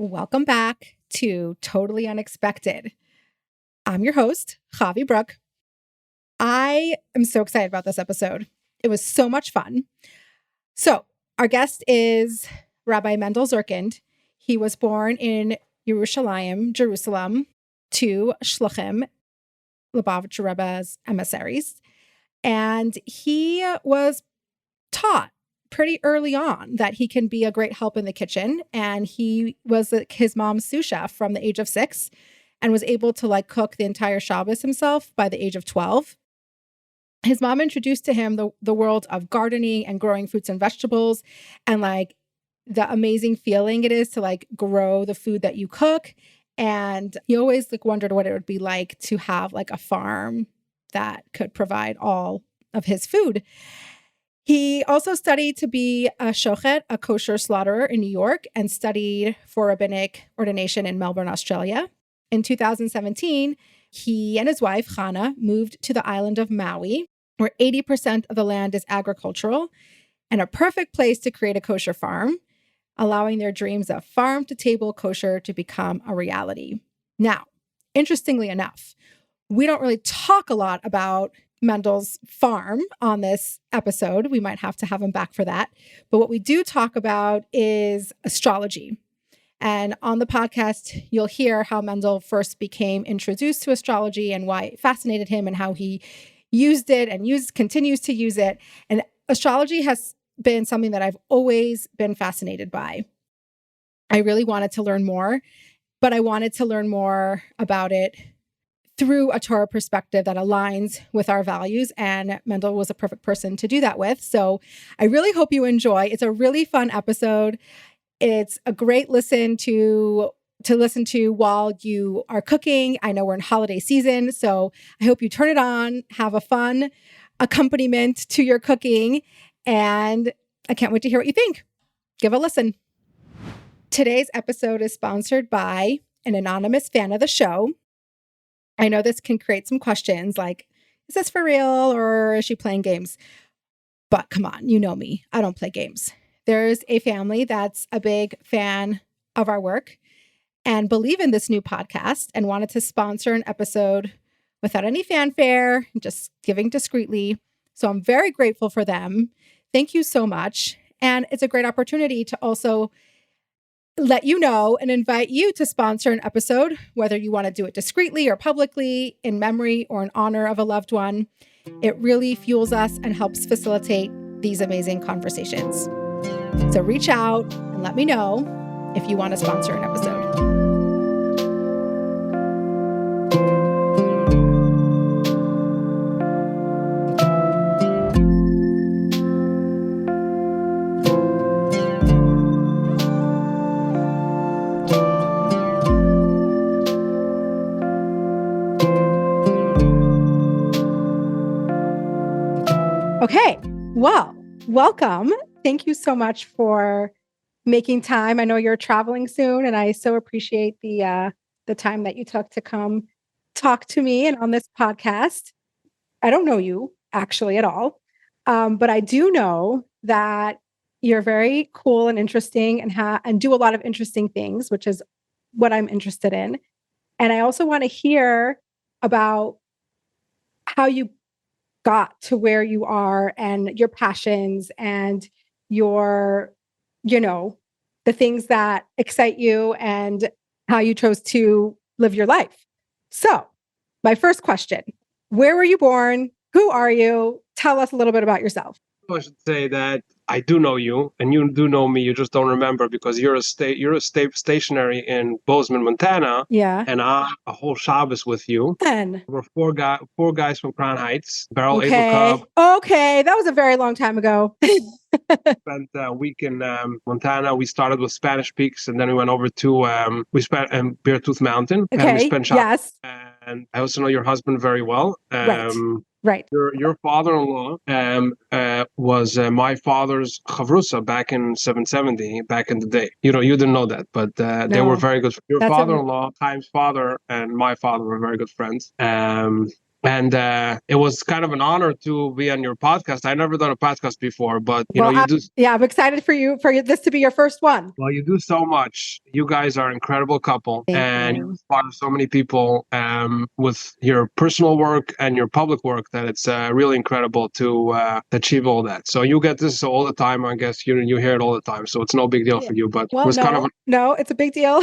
Welcome back to Totally Unexpected. I'm your host, Chavie Brook. I am so excited about this episode. It was so much fun. So, our guest is Rabbi Mendel Zirkind. He was born in Jerusalem, to Shluchim, Lubavitcher Rebbe's emissaries. And he was taught pretty early on that he can be a great help in the kitchen. And he was his mom's sous chef from the age of 6 and was able to cook the entire Shabbos himself by the age of 12. His mom introduced to him the world of gardening and growing fruits and vegetables and the amazing feeling it is to grow the food that you cook. And he always wondered what it would be like to have a farm that could provide all of his food. He also studied to be a shochet, a kosher slaughterer in New York, and studied for rabbinic ordination in Melbourne, Australia. In 2017, he and his wife, Chana, moved to the island of Maui, where 80% of the land is agricultural and a perfect place to create a kosher farm, allowing their dreams of farm-to-table kosher to become a reality. Now, interestingly enough, we don't really talk a lot about Mendel's farm on this episode. We might have to have him back for that. But what we do talk about is astrology. And on the podcast, you'll hear how Mendel first became introduced to astrology and why it fascinated him and how he used it and continues to use it. And astrology has been something that I've always been fascinated by. I really wanted to learn more, but I wanted to learn more about it through a Torah perspective that aligns with our values, and Mendel was a perfect person to do that with. So I really hope you enjoy. It's a really fun episode. It's a great listen to listen to while you are cooking. I know we're in holiday season, so I hope you turn it on, have a fun accompaniment to your cooking, and I can't wait to hear what you think. Give a listen. Today's episode is sponsored by an anonymous fan of the show. I know this can create some questions like, is this for real or is she playing games? But come on, you know me. I don't play games. There's a family that's a big fan of our work and believe in this new podcast and wanted to sponsor an episode without any fanfare, just giving discreetly. So I'm very grateful for them. Thank you so much. And it's a great opportunity to also let you know and invite you to sponsor an episode, whether you want to do it discreetly or publicly, in memory or in honor of a loved one. It really fuels us and helps facilitate these amazing conversations. So reach out and let me know if you want to sponsor an episode. Okay, well, welcome. Thank you so much for making time. I know you're traveling soon, and I so appreciate the time that you took to come talk to me and on this podcast. I don't know you actually at all, but I do know that you're very cool and interesting and do a lot of interesting things, which is what I'm interested in. And I also want to hear about how you got to where you are and your passions and your, the things that excite you and how you chose to live your life. So my first question, where were you born? Who are you? Tell us a little bit about yourself. I should say that I do know you, and you do know me. You just don't remember because you're stationary in Bozeman, Montana. Yeah. And I'm a whole Shabbos with you. And we're four guys from Crown Heights. Beryl Okay, that was a very long time ago. Spent a week in Montana. We started with Spanish Peaks, and then we went over to we spent Beartooth Mountain. Okay. And we spent Shabbos. Yes. And I also know your husband very well. Right. Your father-in-law was my father's chavrusa back in 770, back in the day. You didn't know that, but they were very good. Your father-in-law, Chaim's father, and my father were very good friends. And it was kind of an honor to be on your podcast. I never done a podcast before, but you do. Yeah, I'm excited for this to be your first one. Well, you do so much. You guys are an incredible couple, and you inspire so many people with your personal work and your public work that it's really incredible to achieve all that. So you get this all the time. I guess you hear it all the time. So it's no big deal for you. But it was no, it's a big deal.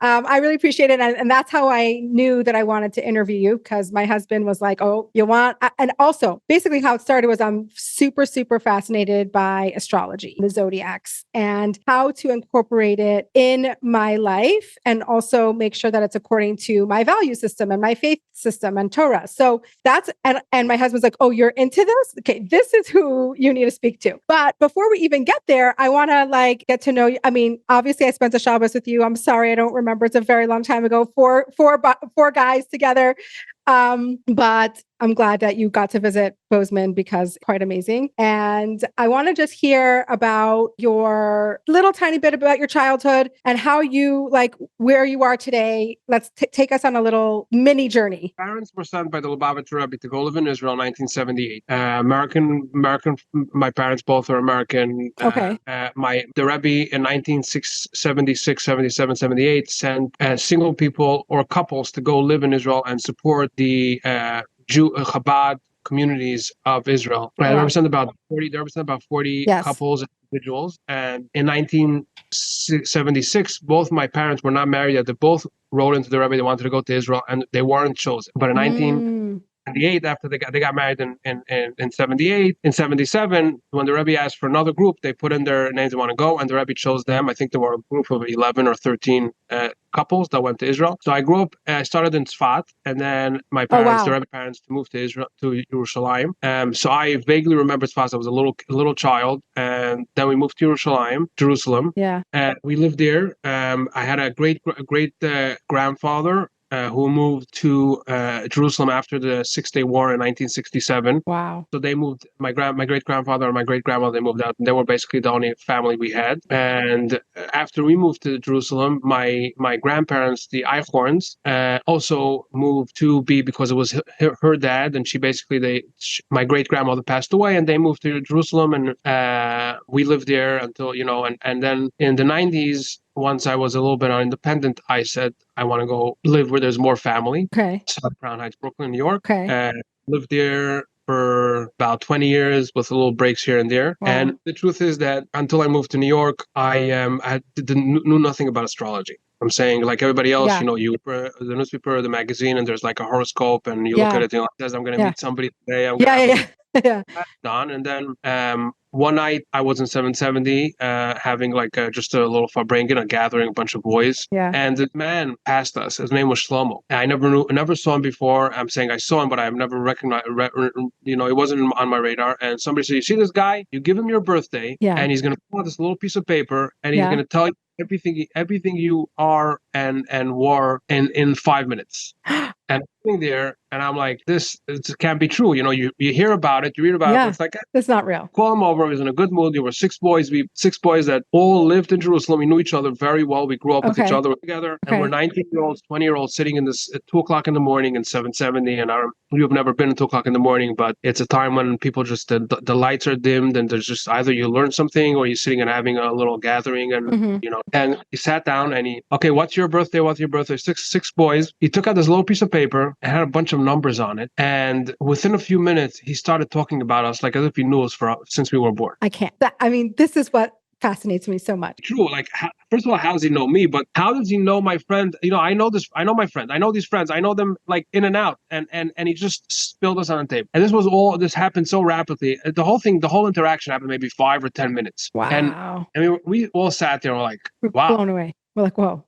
I really appreciate it, and that's how I knew that I wanted to interview you, because my husband was like, "Oh, you want?" And also, basically, how it started was I'm super, super fascinated by astrology, the zodiacs, and how to incorporate it in my life, and also make sure that it's according to my value system and my faith system and Torah. So that's and my husband's like, "Oh, you're into this? Okay, this is who you need to speak to." But before we even get there, I want to get to know you. I mean, obviously, I spent a Shabbos with you. I'm sorry, I don't remember. It's a very long time ago. Four guys together. But I'm glad that you got to visit Bozeman, because quite amazing. And I want to just hear about your little tiny bit about your childhood and how you where you are today. Let's take us on a little mini journey. Parents were sent by the Lubavitcher Rebbe to go live in Israel in 1978. American. My parents both are American. Okay. The Rebbe in 1976, 77, 78 sent single people or couples to go live in Israel and support the Chabad communities of Israel. They represent about 40 yes. couples and individuals. And in 1976, both my parents were not married yet. They both wrote into the Rebbe they wanted to go to Israel, and they weren't chosen. But in 1978, after they got married in 78, in 77, when the Rebbe asked for another group, they put in their names they want to go, and the Rebbe chose them. I think there were a group of 11 or 13 couples that went to Israel. So I grew up, I started in Tzfat, and then my parents, the Rebbe parents, moved to Israel, to Yerushalayim. So I vaguely remember Tzfat. I was a little child, and then we moved to Jerusalem. Yeah. We lived there. I had a great grandfather who moved to Jerusalem after the Six-Day War in 1967. Wow. So they moved, my great-grandfather and my great-grandmother, they moved out, and they were basically the only family we had. And after we moved to Jerusalem, my grandparents, the Eichhorns, also moved to be, because it was her dad, and my great-grandmother passed away, and they moved to Jerusalem, and we lived there until, and then in the 90s, once I was a little bit independent, I said, I want to go live where there's more family. Okay. South Crown Heights, Brooklyn, New York. Okay. Lived there for about 20 years with little breaks here and there. Wow. And the truth is that until I moved to New York, I knew nothing about astrology. I'm saying, like everybody else, you the newspaper, the magazine, and there's like a horoscope, and you look at it, and it says, I'm going to meet somebody today. Yeah. Done. And then one night I was in 770 having just a little farbrengen, a gathering, a bunch of boys. Yeah. And the man passed us. His name was Shlomo. I never saw him before. I'm saying I saw him, but I've never recognized, it wasn't on my radar. And somebody said, you see this guy? You give him your birthday, and he's going to pull out this little piece of paper, and he's going to tell you everything you are and were in 5 minutes. And I'm sitting there, and I'm like, this can't be true. You hear about it, you read about it, but it's like, it's not real. Call him over. He was in a good mood. There were six boys that all lived in Jerusalem. We knew each other very well. We grew up with each other together. And we're 19-year-olds, 20-year-olds sitting in this at 2 o'clock in the morning in 770. And you've never been at 2 o'clock in the morning, but it's a time when people just, the lights are dimmed, and there's just either you learn something or you're sitting and having a little gathering. And, and he sat down and okay, what's your birthday? What's your birthday? Six boys. He took out this little piece of paper and had a bunch of numbers on it. And within a few minutes, he started talking about us like as if he knew us since we were born. I can't. This is what fascinates me so much. True. First of all, how does he know me? But how does he know my friend? I know my friend. I know these friends. I know them in and out. And he just spilled us on the table. And this happened so rapidly. The whole interaction happened maybe 5 or 10 minutes. Wow. And we all sat there and were like, wow. Blown away. We're like, whoa,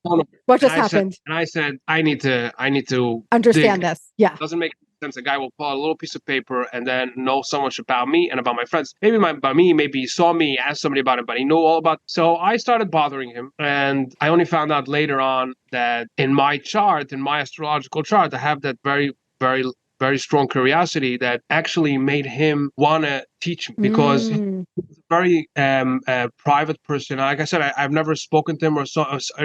what just happened? I said, I need to understand this. Yeah. It doesn't make sense. A guy will pull out a little piece of paper and then know so much about me and about my friends. Maybe about me, maybe he saw me, asked somebody about it, but he knew all about it. So I started bothering him. And I only found out later on that in my astrological chart, I have that very, very, very strong curiosity that actually made him want to teach me, because he was a very private person. Like I said, I've never spoken to him or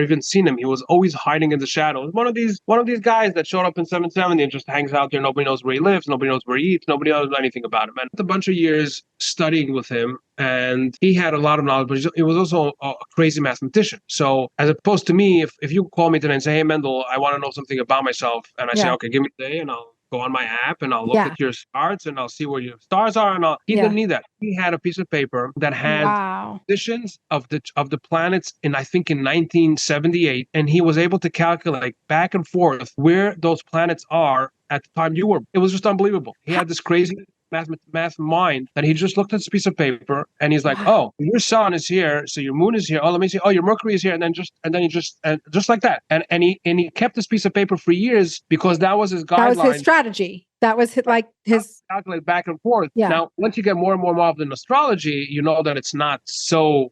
even seen him. He was always hiding in the shadows. One of these guys that showed up in 770 and just hangs out there. Nobody knows where he lives. Nobody knows where he eats. Nobody knows anything about him. And a bunch of years studying with him, and he had a lot of knowledge, but he was also a crazy mathematician. So as opposed to me, if you call me today and say, hey, Mendel, I want to know something about myself, and I say, okay, give me a day, and I'll go on my app and I'll look at your stars and I'll see where your stars are. And he didn't need that. He had a piece of paper that had positions of the planets I think in 1978, and he was able to calculate back and forth where those planets are at the time you were. It was just unbelievable. He had this crazy math mind that he just looked at this piece of paper and he's like, oh, your sun is here, so your moon is here. Oh, let me see. Oh, your Mercury is here, and then just like that. And he kept this piece of paper for years because that was his guideline. That was his strategy. That was his calculate back and forth. Yeah. Now, once you get more and more involved in astrology, you know that it's not so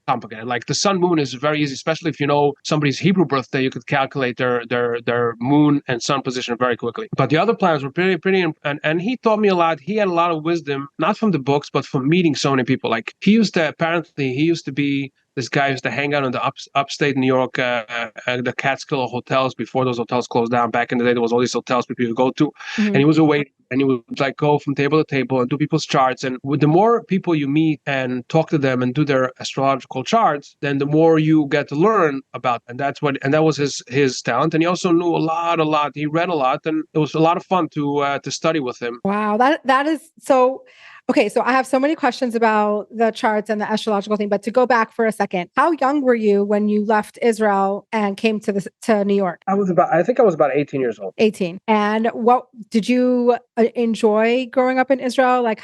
complicated. Like the sun moon is very easy, especially if you know somebody's Hebrew birthday, you could calculate their moon and sun position very quickly. But the other planets were pretty, and he taught me a lot. He had a lot of wisdom, not from the books, but from meeting so many people. Like he used to be this guy used to hang out in the upstate New York, the Catskill hotels before those hotels closed down. Back in the day, there was all these hotels people could go to, and he was a waiter. And he would like go from table to table and do people's charts. And the more people you meet and talk to them and do their astrological charts, then the more you get to learn about. And that was his talent. And he also knew a lot. He read a lot, and it was a lot of fun to study with him. Wow, that is so. Okay, so I have so many questions about the charts and the astrological thing, but to go back for a second, how young were you when you left Israel and came to New York? I think I was about 18 years old. 18. And what did you enjoy growing up in Israel? Like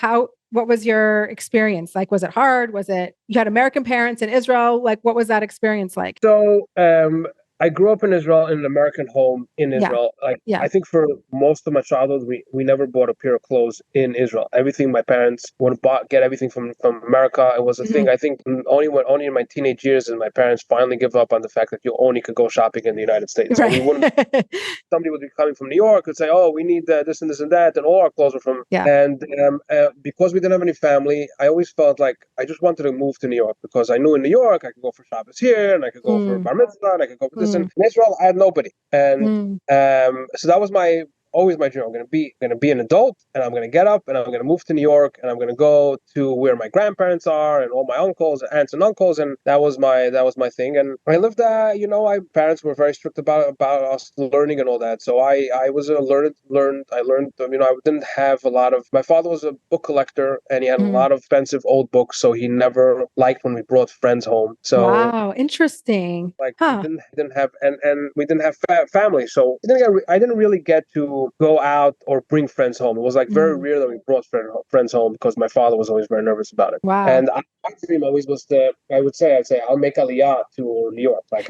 what was your experience? Like, was it hard? You had American parents in Israel? Like, what was that experience like? So, I grew up in Israel in an American home in Israel. I think for most of my childhood, we never bought a pair of clothes in Israel. Everything my parents would get everything from America. It was a thing. I think only in my teenage years and my parents finally give up on the fact that you only could go shopping in the United States. So somebody would be coming from New York and say, "Oh, we need this and this and that," and all our clothes were from. Yeah. And because we didn't have any family, I always felt like I just wanted to move to New York because I knew in New York I could go for Shabbos here, and I could go for Bar Mitzvah, and I could go for this. In Israel, I had nobody, and so that was always my dream. I'm going to be an adult, and I'm going to get up, and I'm going to move to New York, and I'm going to go to where my grandparents are, and all my aunts and uncles, and that was my thing. And I lived, my parents were very strict about us learning and all that. So I was I learned. I didn't have a lot of. My father was a book collector, and he had a lot of expensive old books, so he never liked when we brought friends home. So wow, interesting. Like we didn't have, and we didn't have family, so I didn't really get to go out or bring friends home. It was like very rare that we brought friends home because my father was always very nervous about it. Wow. And my dream always was I'd say I'll make Aliyah to New York. Like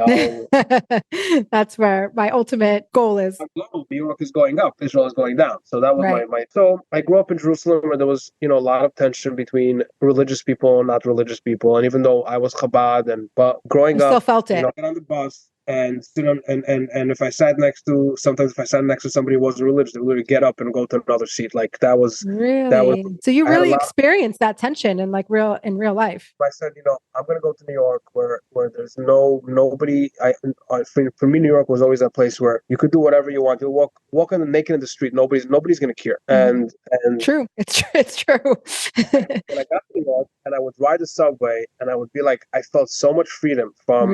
that's where my ultimate goal is. New York is going up, Israel is going down. So that was my. So I grew up in Jerusalem where there was a lot of tension between religious people and not religious people. And even though I was Chabad, but growing up, still felt it. Get on the bus. And sit on, and if I sat next to somebody who wasn't religious, they would literally get up and go to another seat. Like that was really. So you really experienced that tension in real life. I said, I'm going to go to New York where there's nobody. For me, New York was always that place where you could do whatever you want. You'll walk naked in the street. Nobody's going to care. And true, it's true. When I got to New York and I would ride the subway, and I would be like, I felt so much freedom from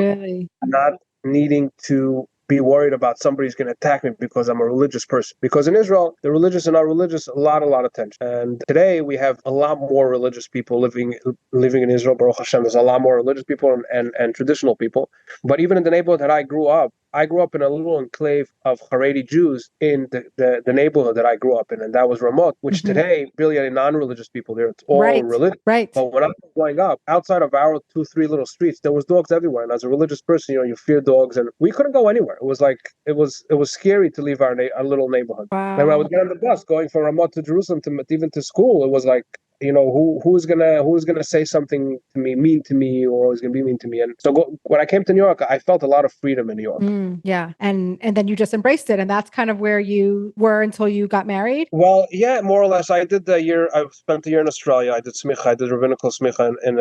not needing to be worried about somebody's going to attack me because I'm a religious person. Because in Israel, the religious and not religious, a lot of tension. And today we have a lot more religious people living in Israel. Baruch Hashem, there's a lot more religious people and traditional people. But even in the neighborhood that I grew up in a little enclave of Haredi Jews in the neighborhood that I grew up in, and that was Ramot, which today really are non-religious people there. It's all religious. Right. But when I was growing up, outside of our 2-3 little streets, there was dogs everywhere. And as a religious person, you fear dogs, and we couldn't go anywhere. It was like it was scary to leave our little neighborhood. Wow. And when I would get on the bus going from Ramot to Jerusalem even to school, it was like who's gonna say something to me, mean to me, or is gonna be mean to me. And so when I came to New York, I felt a lot of freedom in New York. Yeah, and then you just embraced it, and that's kind of where you were until you got married. Well, yeah, more or less. I spent a year in Australia. I did smicha. I did rabbinical smicha in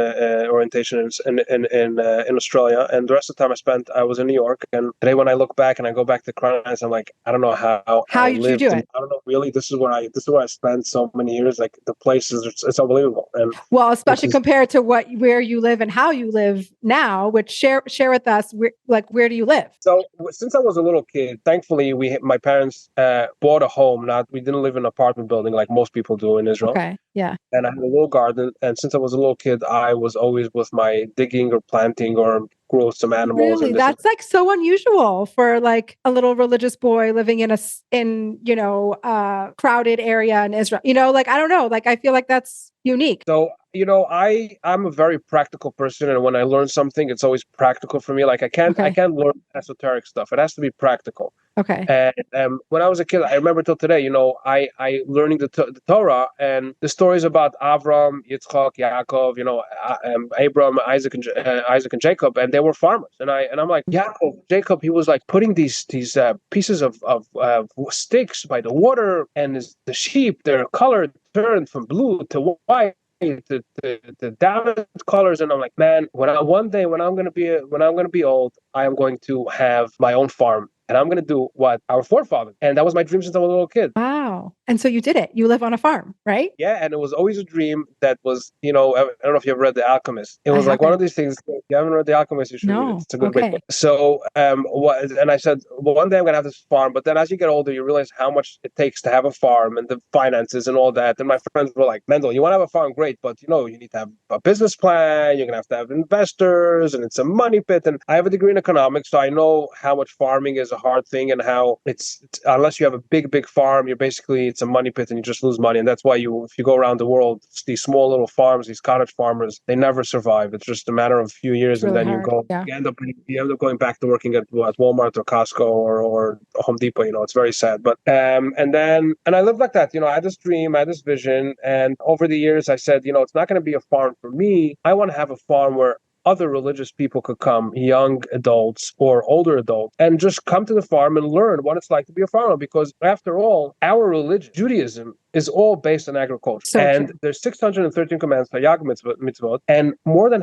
orientation in Australia, and the rest of the time I was in New York. And today, when I look back and I go back to Christ, I'm like, I don't know how I did lived. you do it? I don't know, really. This is where I spent so many years. Like the places, it's unbelievable. And well, especially compared to where you live and how you live now. Which share with us. Where do you live? So since I was a little kid, thankfully my parents bought a home. We didn't live in an apartment building like most people do in Israel. Okay, yeah. And I had a little garden. And since I was a little kid, I was always with my digging or planting or grow some animals. Really, that's like so unusual for like a little religious boy living in a crowded area in Israel. Like I don't know, like I feel like that's unique. So I'm a very practical person, and when I learn something, it's always practical for me. Like I can't learn esoteric stuff. It has to be practical. Okay. And when I was a kid, I remember till today, I learning the Torah and the stories about Avram, Yitzchak, Yaakov, Abram, Isaac and Jacob, and they were farmers. And I'm like, Jacob, he was like putting these pieces of sticks by the water, and the sheep, their color turned from blue to white. The diamond colors, and I'm like, man, one day when I'm gonna be old, I am going to have my own farm, and I'm gonna do what our forefathers. And that was my dream since I was a little kid. Wow! And so you did it. You live on a farm, right? Yeah, and it was always a dream that was, I don't know if you ever read The Alchemist. It was like one of these things. If you haven't read The Alchemist, you should read it. It's a good book. So, and I said, well, one day I'm gonna have this farm. But then as you get older, you realize how much it takes to have a farm and the finances and all that. And my friends were like, Mendel, you want to have a farm? Great, but you need to have a business plan. You're gonna have to have investors, and it's a money pit. And I have a degree in economics, so I know how much farming is a hard thing and how it's unless you have a big farm, it's a money pit and you just lose money. And that's why if you go around the world, these small little farms, these cottage farmers, they never survive. It's just a matter of a few years, and then you end up going back to working at Walmart or Costco or Home Depot. It's very sad. But and I lived like that. I had this dream, I had this vision, and over the years I said, it's not going to be a farm for me. I want to have a farm where other religious people could come, young adults or older adults, and just come to the farm and learn what it's like to be a farmer. Because after all, our religion, Judaism, is all based on agriculture. So and true. There's 613 commands, Hayag mitzvot, and more than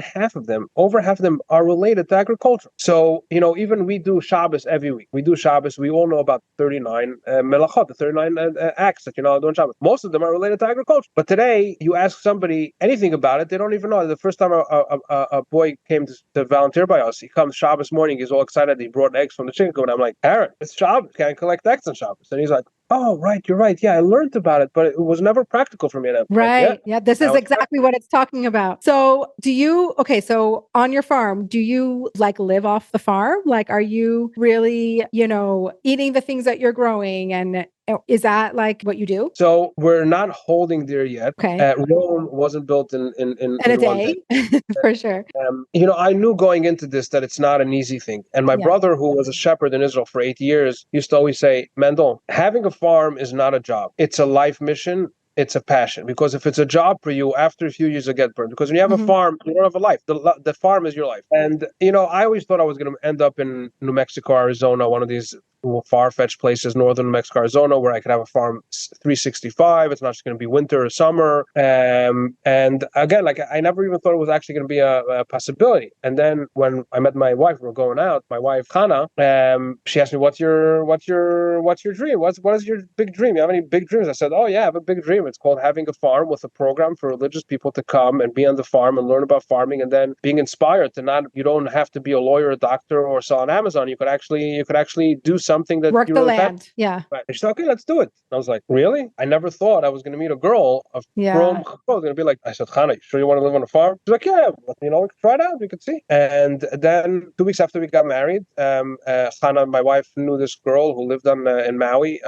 over half of them are related to agriculture. So, even we do Shabbos every week. We do Shabbos. We all know about 39 melachot, the 39 acts that doing Shabbos. Most of them are related to agriculture. But today, you ask somebody anything about it, they don't even know. The first time a boy came to volunteer by us, he comes Shabbos morning, he's all excited. He brought eggs from the chicken coop, and I'm like, Aaron, it's Shabbos. Can't collect eggs on Shabbos. And he's like, oh, right, you're right. Yeah, I learned about it, but it was never practical for me. Right. Yeah, this is exactly what it's talking about. So so on your farm, do you like live off the farm? Like, are you really, eating the things that you're growing? And is that like what you do? So we're not holding there yet. Okay. Rome wasn't built in a day. For sure. I knew going into this that it's not an easy thing. And my brother, who was a shepherd in Israel for 8 years, used to always say, Mendel, having a farm is not a job. It's a life mission. It's a passion. Because if it's a job for you, after a few years, you'll get burned. Because when you have a farm, you don't have a life. The farm is your life. And, I always thought I was going to end up in New Mexico, Arizona, one of these far-fetched places, northern New Mexico, Arizona, where I could have a farm 365. It's not just going to be winter or summer. And again, like I never even thought it was actually going to be a possibility. And then when I met my wife, we were going out. My wife Chana, she asked me, "What's your dream? What is your big dream? You have any big dreams?" I said, "Oh yeah, I have a big dream. It's called having a farm with a program for religious people to come and be on the farm and learn about farming, and then being inspired to you don't have to be a lawyer, a doctor, or sell on Amazon. You could actually do something that work the land." Yeah. Right. She said, "Okay, let's do it." I was like, "Really? I never thought I was going to meet a girl of Rome. I was going to be like," I said, "Chana, you sure you want to live on a farm?" She's like, "Yeah, we can try it out. We could see." And then 2 weeks after we got married, Chana, my wife, knew this girl who lived on Maui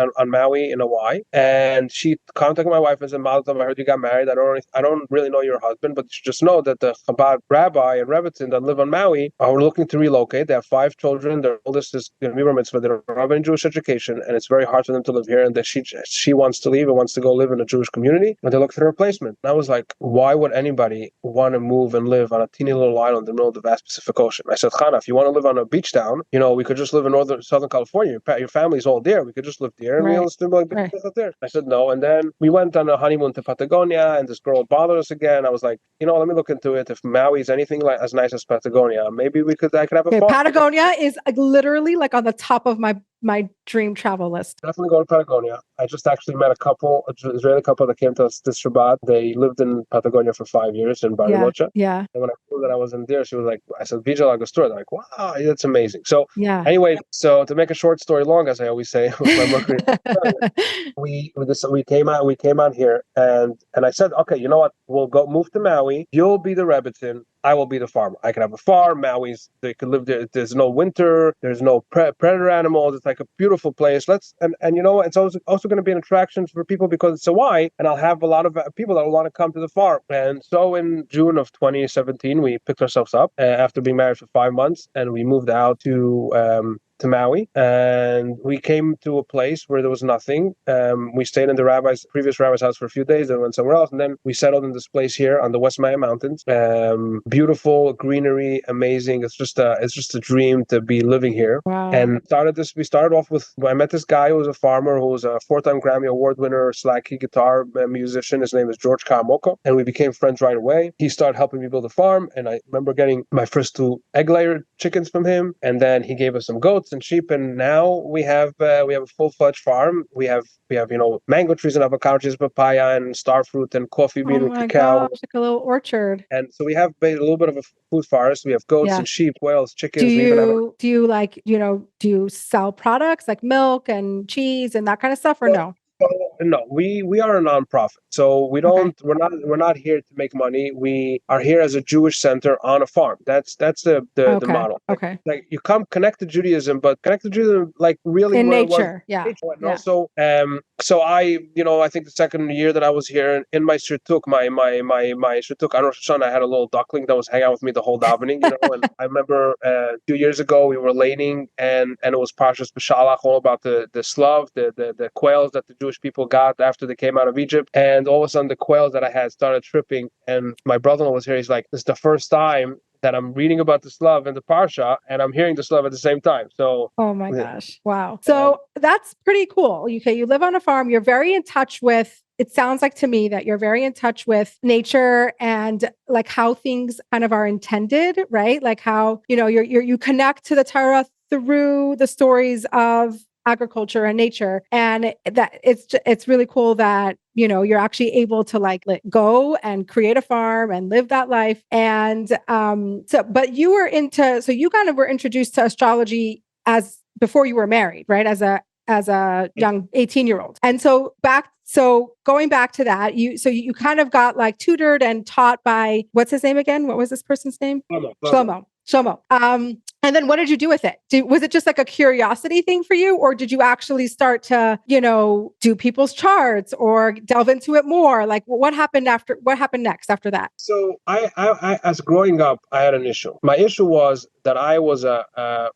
in Hawaii, and she contacted my wife and said, "Mazel tov, I heard you got married. I don't really know your husband, but you just know that the Chabad rabbi and Rebbetzin that live on Maui are looking to relocate. They have 5 children. Their oldest is going to be bar mitzvah. They don't don't have any Jewish education, and it's very hard for them to live here, and that she wants to leave and wants to go live in a Jewish community, and they look for a replacement. And I was like, why would anybody want to move and live on a teeny little island in the middle of the vast Pacific Ocean? I said, Chana, if you want to live on a beach town, we could just live in Southern California. Your family's all there. We could just live there, and we'll still like out there. I said no, and then we went on a honeymoon to Patagonia, and this girl bothered us again. I was like, let me look into it. If Maui is anything like as nice as Patagonia, maybe I could have a farm. Patagonia is literally like on the top of my dream travel list. Definitely go to Patagonia. I just actually met an Israeli couple that came to us this Shabbat. They lived in Patagonia for 5 years in Bariloche. Yeah. And when I told her that I was in there, she was like, I said, Vija la Gostura. They're like, wow, that's amazing. So anyway, so to make a short story long, as I always say, with my Mercury, we came out here and I said, okay, you know what? We'll go move to Maui. You'll be the Rebbitzin. I will be the farmer. I can have a farm. They could live there. There's no winter. There's no predator animals. It's like a beautiful place. And you know what? It's also going to be an attraction for people because it's Hawaii, and I'll have a lot of people that will want to come to the farm. And so in June of 2017, we picked ourselves up after being married for 5 months, and we moved out to Maui, and we came to a place where there was nothing. We stayed in the previous rabbi's house for a few days, and went somewhere else, and then we settled in this place here on the West Maya Mountains. Beautiful greenery, amazing. It's just a dream to be living here. Wow. And we started off with, I met this guy who was a farmer, who was a 4-time Grammy Award winner, slacky guitar musician. His name is George Kamoko, and we became friends right away. He started helping me build a farm, and I remember getting my first 2 egg layer chickens from him, and then he gave us some goats and sheep, and now we have a full-fledged farm. We have mango trees and avocado trees, papaya and starfruit and coffee bean and cacao. Gosh, like a little orchard. And so we have a little bit of a food forest. We have goats and sheep, quails, chickens. Do you sell products like milk and cheese and that kind of stuff, or no? No, we are a nonprofit, so we're not here to make money. We are here as a Jewish center on a farm. That's the model. Okay. Like you come connect to Judaism, but connect to Judaism like really in nature. Nature. And also, so I think the second year that I was here in my shirtuk, my shirtuk on Rosh Hashanah, I had a little duckling that was hanging out with me the whole davening. And I remember 2 years ago we were laning, and it was Parshas B'Shalach, all about the slav, the quails that the Jewish people got after they came out of Egypt, and all of a sudden the quails that I had started tripping, and my brother-in-law was here. He's like, this is the first time that I'm reading about the slav in the parsha, and I'm hearing the slav at the same time. So, oh my gosh, wow! So that's pretty cool. You live on a farm. You're very in touch with. It sounds like to me that you're very in touch with nature and like how things kind of are intended, right? Like how you connect to the Torah through the stories of agriculture and nature, and that it's really cool that you're actually able to like let go and create a farm and live that life. And but you were you kind of were introduced to astrology as before you were married, right? As a young 18-year-old. And so going back to that, you kind of got like tutored and taught by, what's his name again? What was this person's name? Shlomo. And then what did you do with it? Was it just like a curiosity thing for you? Or did you actually start to, do people's charts or delve into it more? Like what happened next after that? So I as growing up, I had an issue. My issue was that I was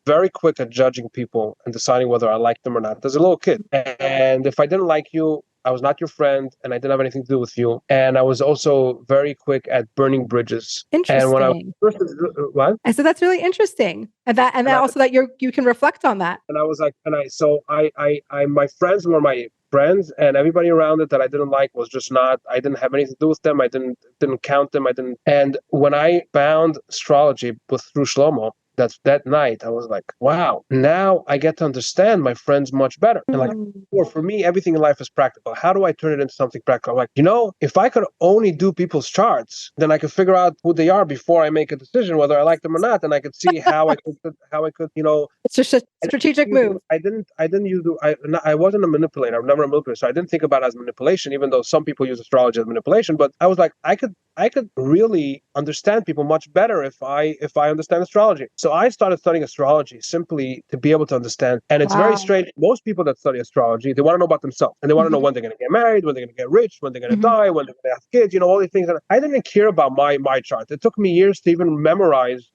very quick at judging people and deciding whether I liked them or not as a little kid. And if I didn't like you, I was not your friend, and I didn't have anything to do with you. And I was also very quick at burning bridges. Interesting. And when I was what? I said that's really interesting, and that also that you can reflect on that. And I was like, my friends were my friends, and everybody around it that I didn't like was just not. I didn't have anything to do with them. I didn't count them. And when I found astrology through Shlomo, that night, I was like, wow, now I get to understand my friends much better. And like, for me, everything in life is practical. How do I turn it into something practical? Like, if I could only do people's charts, then I could figure out who they are before I make a decision, whether I like them or not. And I could see how I could, It's just a strategic move. I wasn't a manipulator. I'm never a manipulator. So I didn't think about it as manipulation, even though some people use astrology as manipulation. But I was like, I could really understand people much better if I understand astrology. So I started studying astrology simply to be able to understand. And it's very strange. Most people that study astrology, they want to know about themselves. And they want to know when they're going to get married, when they're going to get rich, when they're going to die, when they're going to have kids, all these things. And I didn't care about my chart. It took me years to even memorize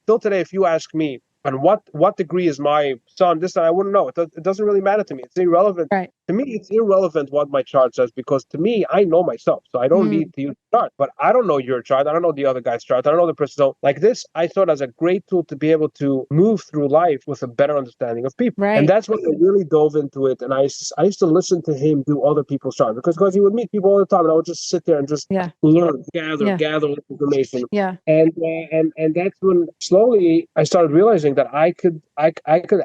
till today, if you ask me, and what degree is my sun, this and I wouldn't know. It doesn't really matter to me. It's irrelevant. Right. To me, it's irrelevant what my chart says, because to me, I know myself. So I don't need to use the chart. But I don't know your chart. I don't know the other guy's chart. I don't know the person. So like this, I thought as a great tool to be able to move through life with a better understanding of people. Right. And that's when I really dove into it. And I used to listen to him do other people's charts, because he would meet people all the time. And I would just sit there and just learn, gather information. Yeah. And that's when slowly I started realizing that I could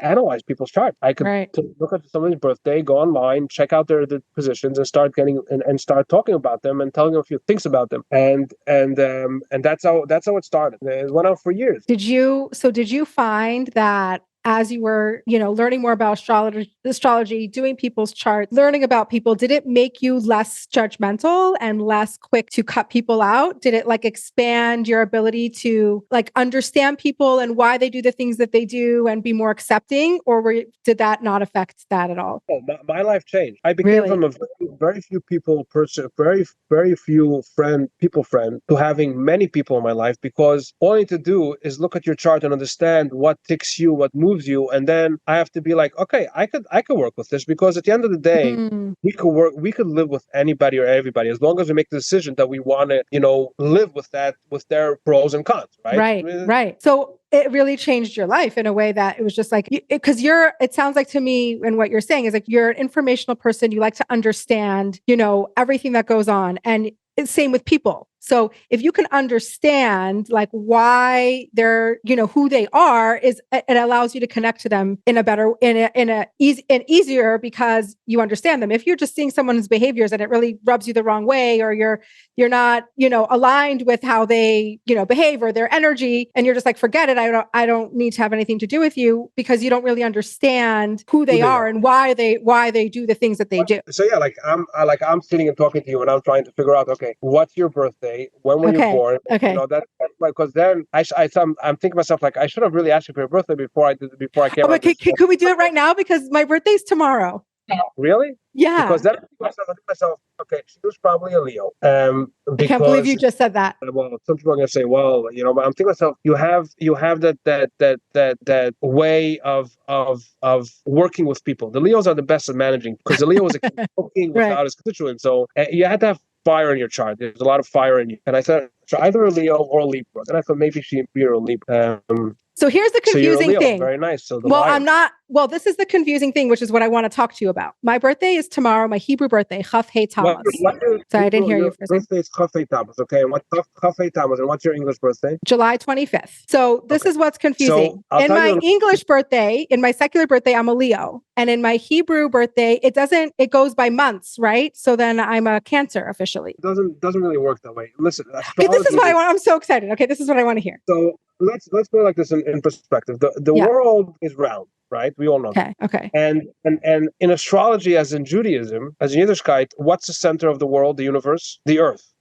analyze people's charts. I could look at somebody's birthday, go online, check out their positions, and start getting and start talking about them and telling them a few things about them. And that's how it started. It went on for years. Did you find that as you were, learning more about astrology, doing people's charts, learning about people, did it make you less judgmental and less quick to cut people out? Did it expand your ability to understand people and why they do the things that they do and be more accepting, or did that not affect that at all? Oh, my life changed. I became from a very few people person, very few people friend, to having many people in my life, because all I need to do is look at your chart and understand what ticks you, what moves you, and then I have to be like, okay, I could work with this, because at the end of the day, we could live with anybody or everybody, as long as we make the decision that we want to, live with that, with their pros and cons, right? Right. So it really changed your life in a way that it was just because it sounds like to me, and what you're saying is you're an informational person. You like to understand, everything that goes on, and it's same with people. So if you can understand why they're, who they are, it allows you to connect to them in a better, easier, because you understand them. If you're just seeing someone's behaviors and it really rubs you the wrong way, or you're not, aligned with how they, behave or their energy, and you're just forget it. I don't need to have anything to do with you, because you don't really understand who they are and why they do the things that they do. So yeah, I'm sitting and talking to you, and I'm trying to figure out, okay, what's your birthday? When were you born? Okay. That's because then I'm thinking to myself, I should have really asked you for your birthday before I came. But could we do it right now? Because my birthday's tomorrow. Really? Yeah. Because then I think to myself, okay, she was probably a Leo. I can't believe you just said that. Well, some people are going to say, well, but I'm thinking to myself, you have that way of working with people. The Leos are the best at managing, because the Leo is working without his constituents. So you had to have fire in your chart. There's a lot of fire in you. And I thought, so either a Leo or a Libra. And I thought maybe you're a Libra. So here's the confusing thing. Very nice. So I'm not. Well, this is the confusing thing, which is what I want to talk to you about. My birthday is tomorrow. My Hebrew birthday, Chafei Tammuz. Sorry, I didn't hear you for a second. Birthday is Chafei Tammuz. Okay, and what's Chafei Tammuz? And what's your English birthday? July 25th. So this is what's confusing. So in my English birthday, in my secular birthday, I'm a Leo, and in my Hebrew birthday, it goes by months, right? So then I'm a Cancer officially. It doesn't really work that way. Listen, okay, this is what I want. I'm so excited. Okay, this is what I want to hear. So let's put it like this in perspective. The world is round, right? We all know. Okay. And in astrology, as in Judaism, as in Yiddishkeit, what's the center of the world, the universe? The earth.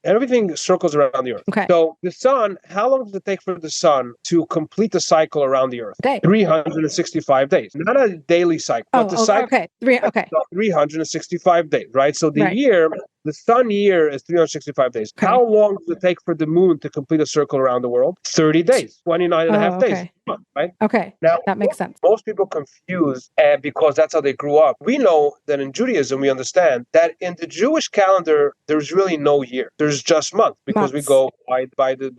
Everything circles around the earth. Okay. So the sun, how long does it take for the sun to complete the cycle around the earth? 365 days. Not a daily cycle, but the cycle. Okay. 365 days, right? So the sun year is 365 days. Okay. How long does it take for the moon to complete a circle around the world? 30 days, 29 and a half days. Right? Okay. Now, that makes sense. Most people confuse, because that's how they grew up. We know that in Judaism, we understand that in the Jewish calendar, there's really no year. There's just months, because we go by the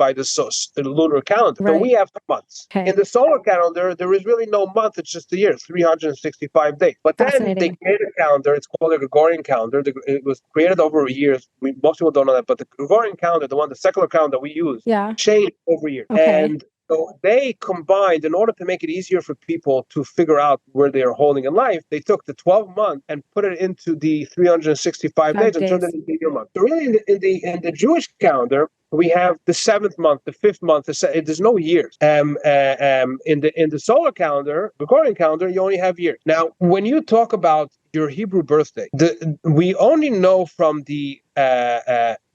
lunar calendar. Right. But we have months. Okay. In the solar calendar, there is really no month. It's just the year, 365 days. But then they created a calendar. It's called the Gregorian calendar. It was created over years. Most people don't know that. But the Gregorian calendar, the secular calendar we use, changed over years. Okay. And so they combined, in order to make it easier for people to figure out where they are holding in life, they took the 12 month and put it into the 365 days and turned it into a year month. So really, in the Jewish calendar, we have the 7th month, the 5th month. There's no years. In the solar calendar, Gregorian calendar, you only have years. Now, when you talk about your Hebrew birthday, we only know from the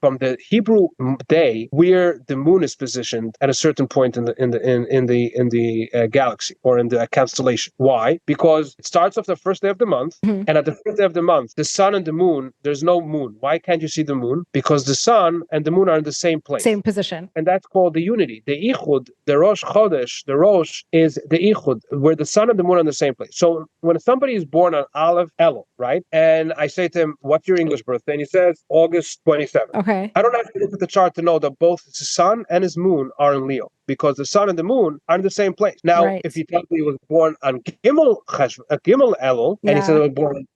the Hebrew day where the moon is positioned at a certain point in the galaxy or in the constellation. Why? Because it starts off the first day of the month, and at the first day of the month, the sun and the moon, there's no moon. Why can't you see the moon? Because the sun and the moon are in the same place, same position, and that's called the unity. The Ichud, the Rosh Chodesh, the Rosh is the Ichud, where the sun and the moon are in the same place. So when somebody is born on Aleph Elul, right, and I say to him, "What's your English birthday?" and he says August 27th. Okay. I don't have to look at the chart to know that both his sun and his moon are in Leo, because the sun and the moon are in the same place. Now, if he tells me he was born on Gimel Elul, and he says he was born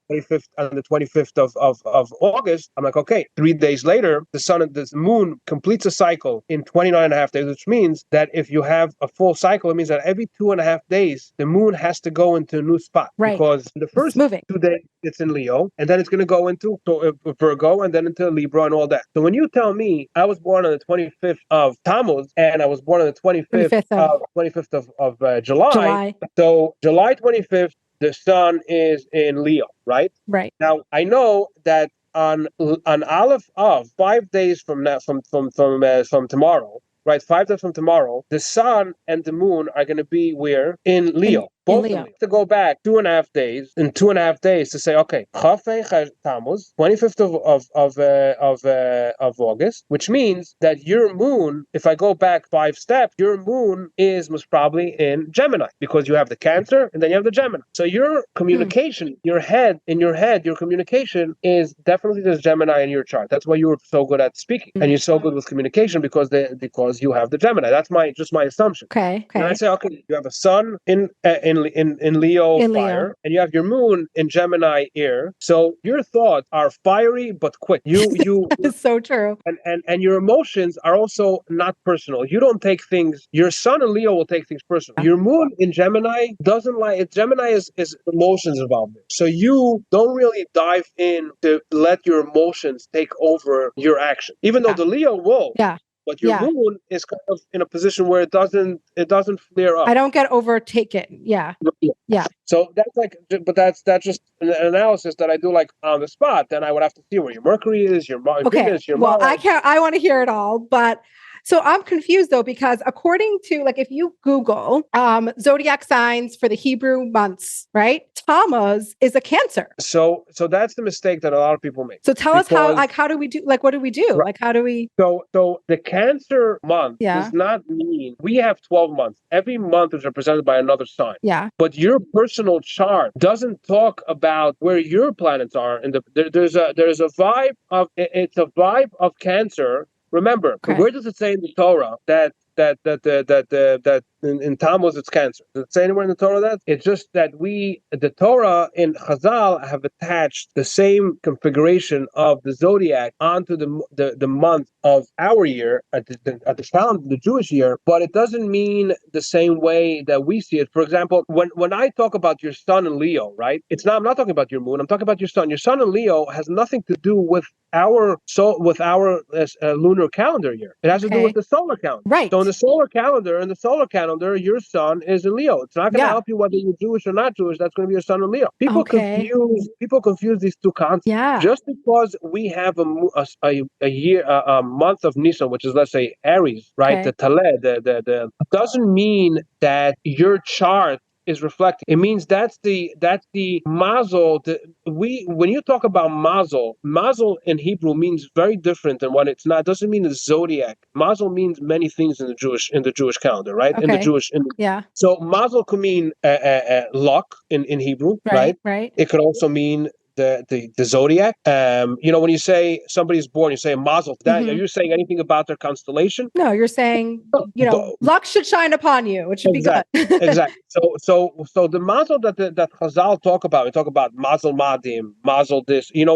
on the 25th of August, I'm like, okay, 3 days later, the sun and the moon completes a cycle in 29 and a half days, which means that if you have a full cycle, it means that every 2.5 days, the moon has to go into a new spot. Right. Because the first 2 days, it's in Leo, and then it's going to go into Virgo, and then into Libra and all that. So when you tell me I was born on the 25th of Tammuz, and I was born on the 25th of July, so July 25th, the sun is in Leo, right? Right. Now, I know that on Aleph Av, 5 days from now, from tomorrow, right? 5 days from tomorrow, the sun and the moon are going to be where? In Leo. Both in Leo. To go back 2.5 days, in 2.5 days to say, okay, Chafei Tammuz, 25th of August, which means that your moon, if I go back 5 steps, your moon is most probably in Gemini, because you have the Cancer and then you have the Gemini. So your communication, your communication is definitely this Gemini in your chart. That's why you were so good at speaking, and you're so good with communication because you have the Gemini. That's my assumption. Okay. And I say, okay, you have a sun in Leo fire, and you have your moon in Gemini air. So your thoughts are fiery but quick. It's so true. And your emotions are also not personal. You don't take things. Your sun in Leo will take things personal. Your moon in Gemini doesn't like it. Gemini is emotions involved. So you don't really dive in to let your emotions take over your action, even though the Leo will. Yeah. But your moon is kind of in a position where it doesn't flare up. I don't get overtaken. Yeah. Yeah. So that's just an analysis that I do like on the spot. Then I would have to see where your Mercury is, your Venus, your Mars. I want to hear it all, but so I'm confused though, because according to if you Google zodiac signs for the Hebrew months, right? Tammuz is a Cancer. So that's the mistake that a lot of people make. So tell us how do we do? What do we do? Right. How do we? So the Cancer month does not mean we have 12 months. Every month is represented by another sign. Yeah. But your personal chart doesn't talk about where your planets are. And there's a vibe of Cancer. Remember, where does it say in the Torah that in Tammuz it's Cancer? Does it say anywhere in the Torah that? It's just that the Torah in Chazal have attached the same configuration of the zodiac onto the month of our year at the calendar, the Jewish year, but it doesn't mean the same way that we see it. For example, when I talk about your sun in Leo, right? I'm not talking about your moon. I'm talking about your sun. Your sun in Leo has nothing to do with our lunar calendar year. It has to do with the solar calendar. Right. So in the solar calendar, your sun is in Leo. It's not going to help you whether you're Jewish or not Jewish. That's going to be your sun in Leo. People confuse these two concepts. Yeah. Just because we have a month of Nisan, which is, let's say, Aries, right? The Taleh, doesn't mean that your chart is reflecting. It means that's the mazel. When you talk about mazel in Hebrew means very different than what it's not. It doesn't mean the zodiac. Mazel means many things in the Jewish calendar, right? Okay. So mazel could mean luck in Hebrew, right? Right. It could also mean the zodiac. When you say somebody's born, you say mazel. Are you saying anything about their constellation? No, you're saying luck should shine upon you. It should be good. Exactly. So the mazel that Chazal talk about mazel madim, mazel this. In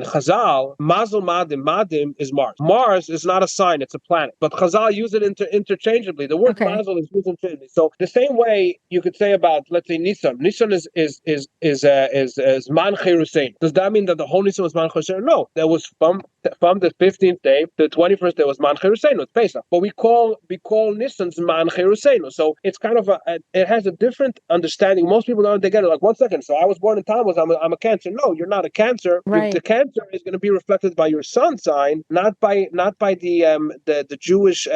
Chazal, mazel madim is Mars. Mars is not a sign; it's a planet. But Chazal use it interchangeably. The word mazel is used interchangeably. So the same way you could say about, let's say, Nisan. Nisan is Man Cherusein. Does that mean that the whole Nisan was Man Cherusein? No, that was from from the 15th day to the 21st day was Man Cheruseinu, it's Pesach. But we call Nissan's Man Cheruseinu. So it's kind of it has a different understanding. Most people don't get it. Like, 1 second. So I was born in Tammuz. I'm a Cancer. No, you're not a Cancer. Right. The Cancer is going to be reflected by your sun sign, not by the Jewish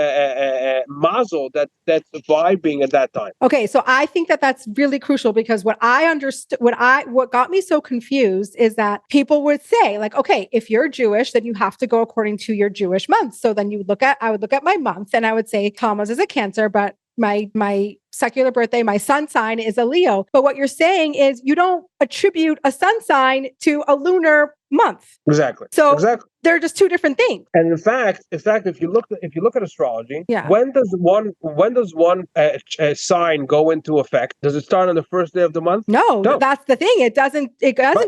mazel that's vibing at that time. Okay, so I think that's really crucial, because what got me so confused is that people would say, like, okay, if you're Jewish, then you have to go according to your Jewish months. So then I would look at my month and I would say Tammuz is a Cancer, but my secular birthday, my sun sign is a Leo. But what you're saying is you don't attribute a sun sign to a lunar month. Exactly. So exactly. They're just two different things. And in fact, if you look at astrology, when does one sign go into effect? Does it start on the first day of the month? No, that's the thing. It doesn't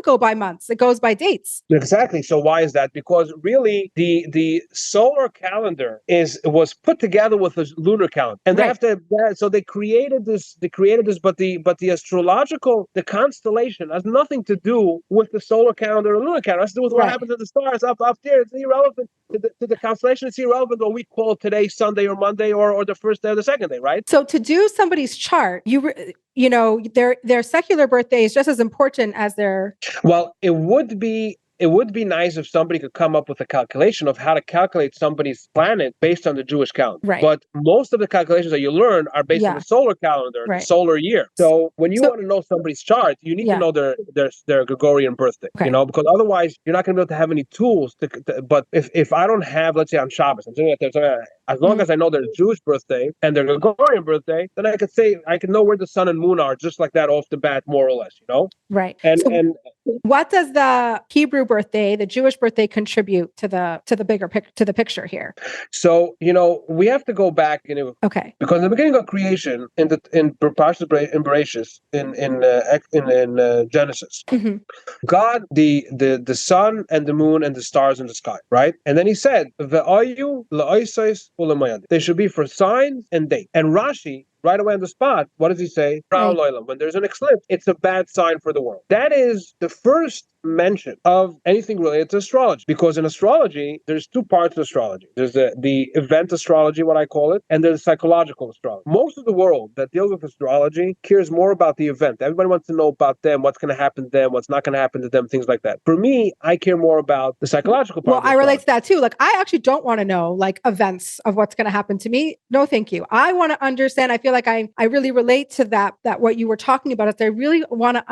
go by months. It goes by dates. Exactly. So why is that? Because really the solar calendar was put together with the lunar calendar, and so they created this. But the astrological, the constellation has nothing to do with the solar calendar or lunar calendar. It has to do with what happens to the stars up there. It's irrelevant to the constellation. It's irrelevant what we call today Sunday or Monday or the first day or the second day, right? So to do somebody's chart, their secular birthday is just as important as their. Well, it would be nice if somebody could come up with a calculation of how to calculate somebody's planet based on the Jewish calendar. Right. But most of the calculations that you learn are based on the solar calendar, the solar year. So when you want to know somebody's chart, you need to know their Gregorian birthday, because otherwise you're not going to be able to have any tools. But if I don't have, let's say on Shabbos, I'm saying that as long as I know their Jewish birthday and their Gregorian birthday, then I could know where the sun and moon are just like that off the bat, more or less, Right. And what does the Hebrew birthday, the Jewish birthday, contribute to the picture here? So we have to go back, because in the beginning of creation, in Bereshis, in Genesis, God, the sun and the moon and the stars in the sky, right? And then He said, "Ve'ayu la'osais u'lamayad." They should be for signs and dates. And Rashi, right away on the spot, what does he say? When there's an eclipse, it's a bad sign for the world. That is the first mention of anything related to astrology, because in astrology there's two parts of astrology. There's the event astrology, what I call it, and there's psychological astrology. Most of the world that deals with astrology cares more about the event. Everybody wants to know about them, what's going to happen to them, what's not going to happen to them, things like that. For me, I care more about the psychological part. Well, I relate to that too. Like, I actually don't want to know events of what's going to happen to me. No, thank you. I want to understand. I feel like I really relate to that what you were talking about. Is I really want to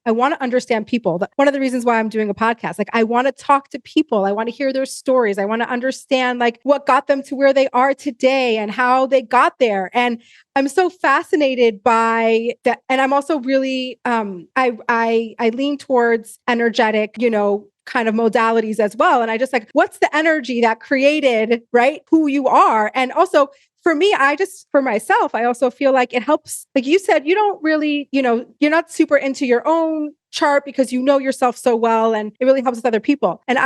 I want to understand people. One of the reasons why I'm doing a podcast, I want to talk to people. I want to hear their stories. I want to understand what got them to where they are today and how they got there. And I'm so fascinated by that. And I'm also really, I lean towards energetic, kind of modalities as well. And I just what's the energy that created, right, who you are? And also, for me, for myself, I also feel like it helps. Like you said, you don't really, you're not super into your own chart because you know yourself so well, and it really helps with other people. And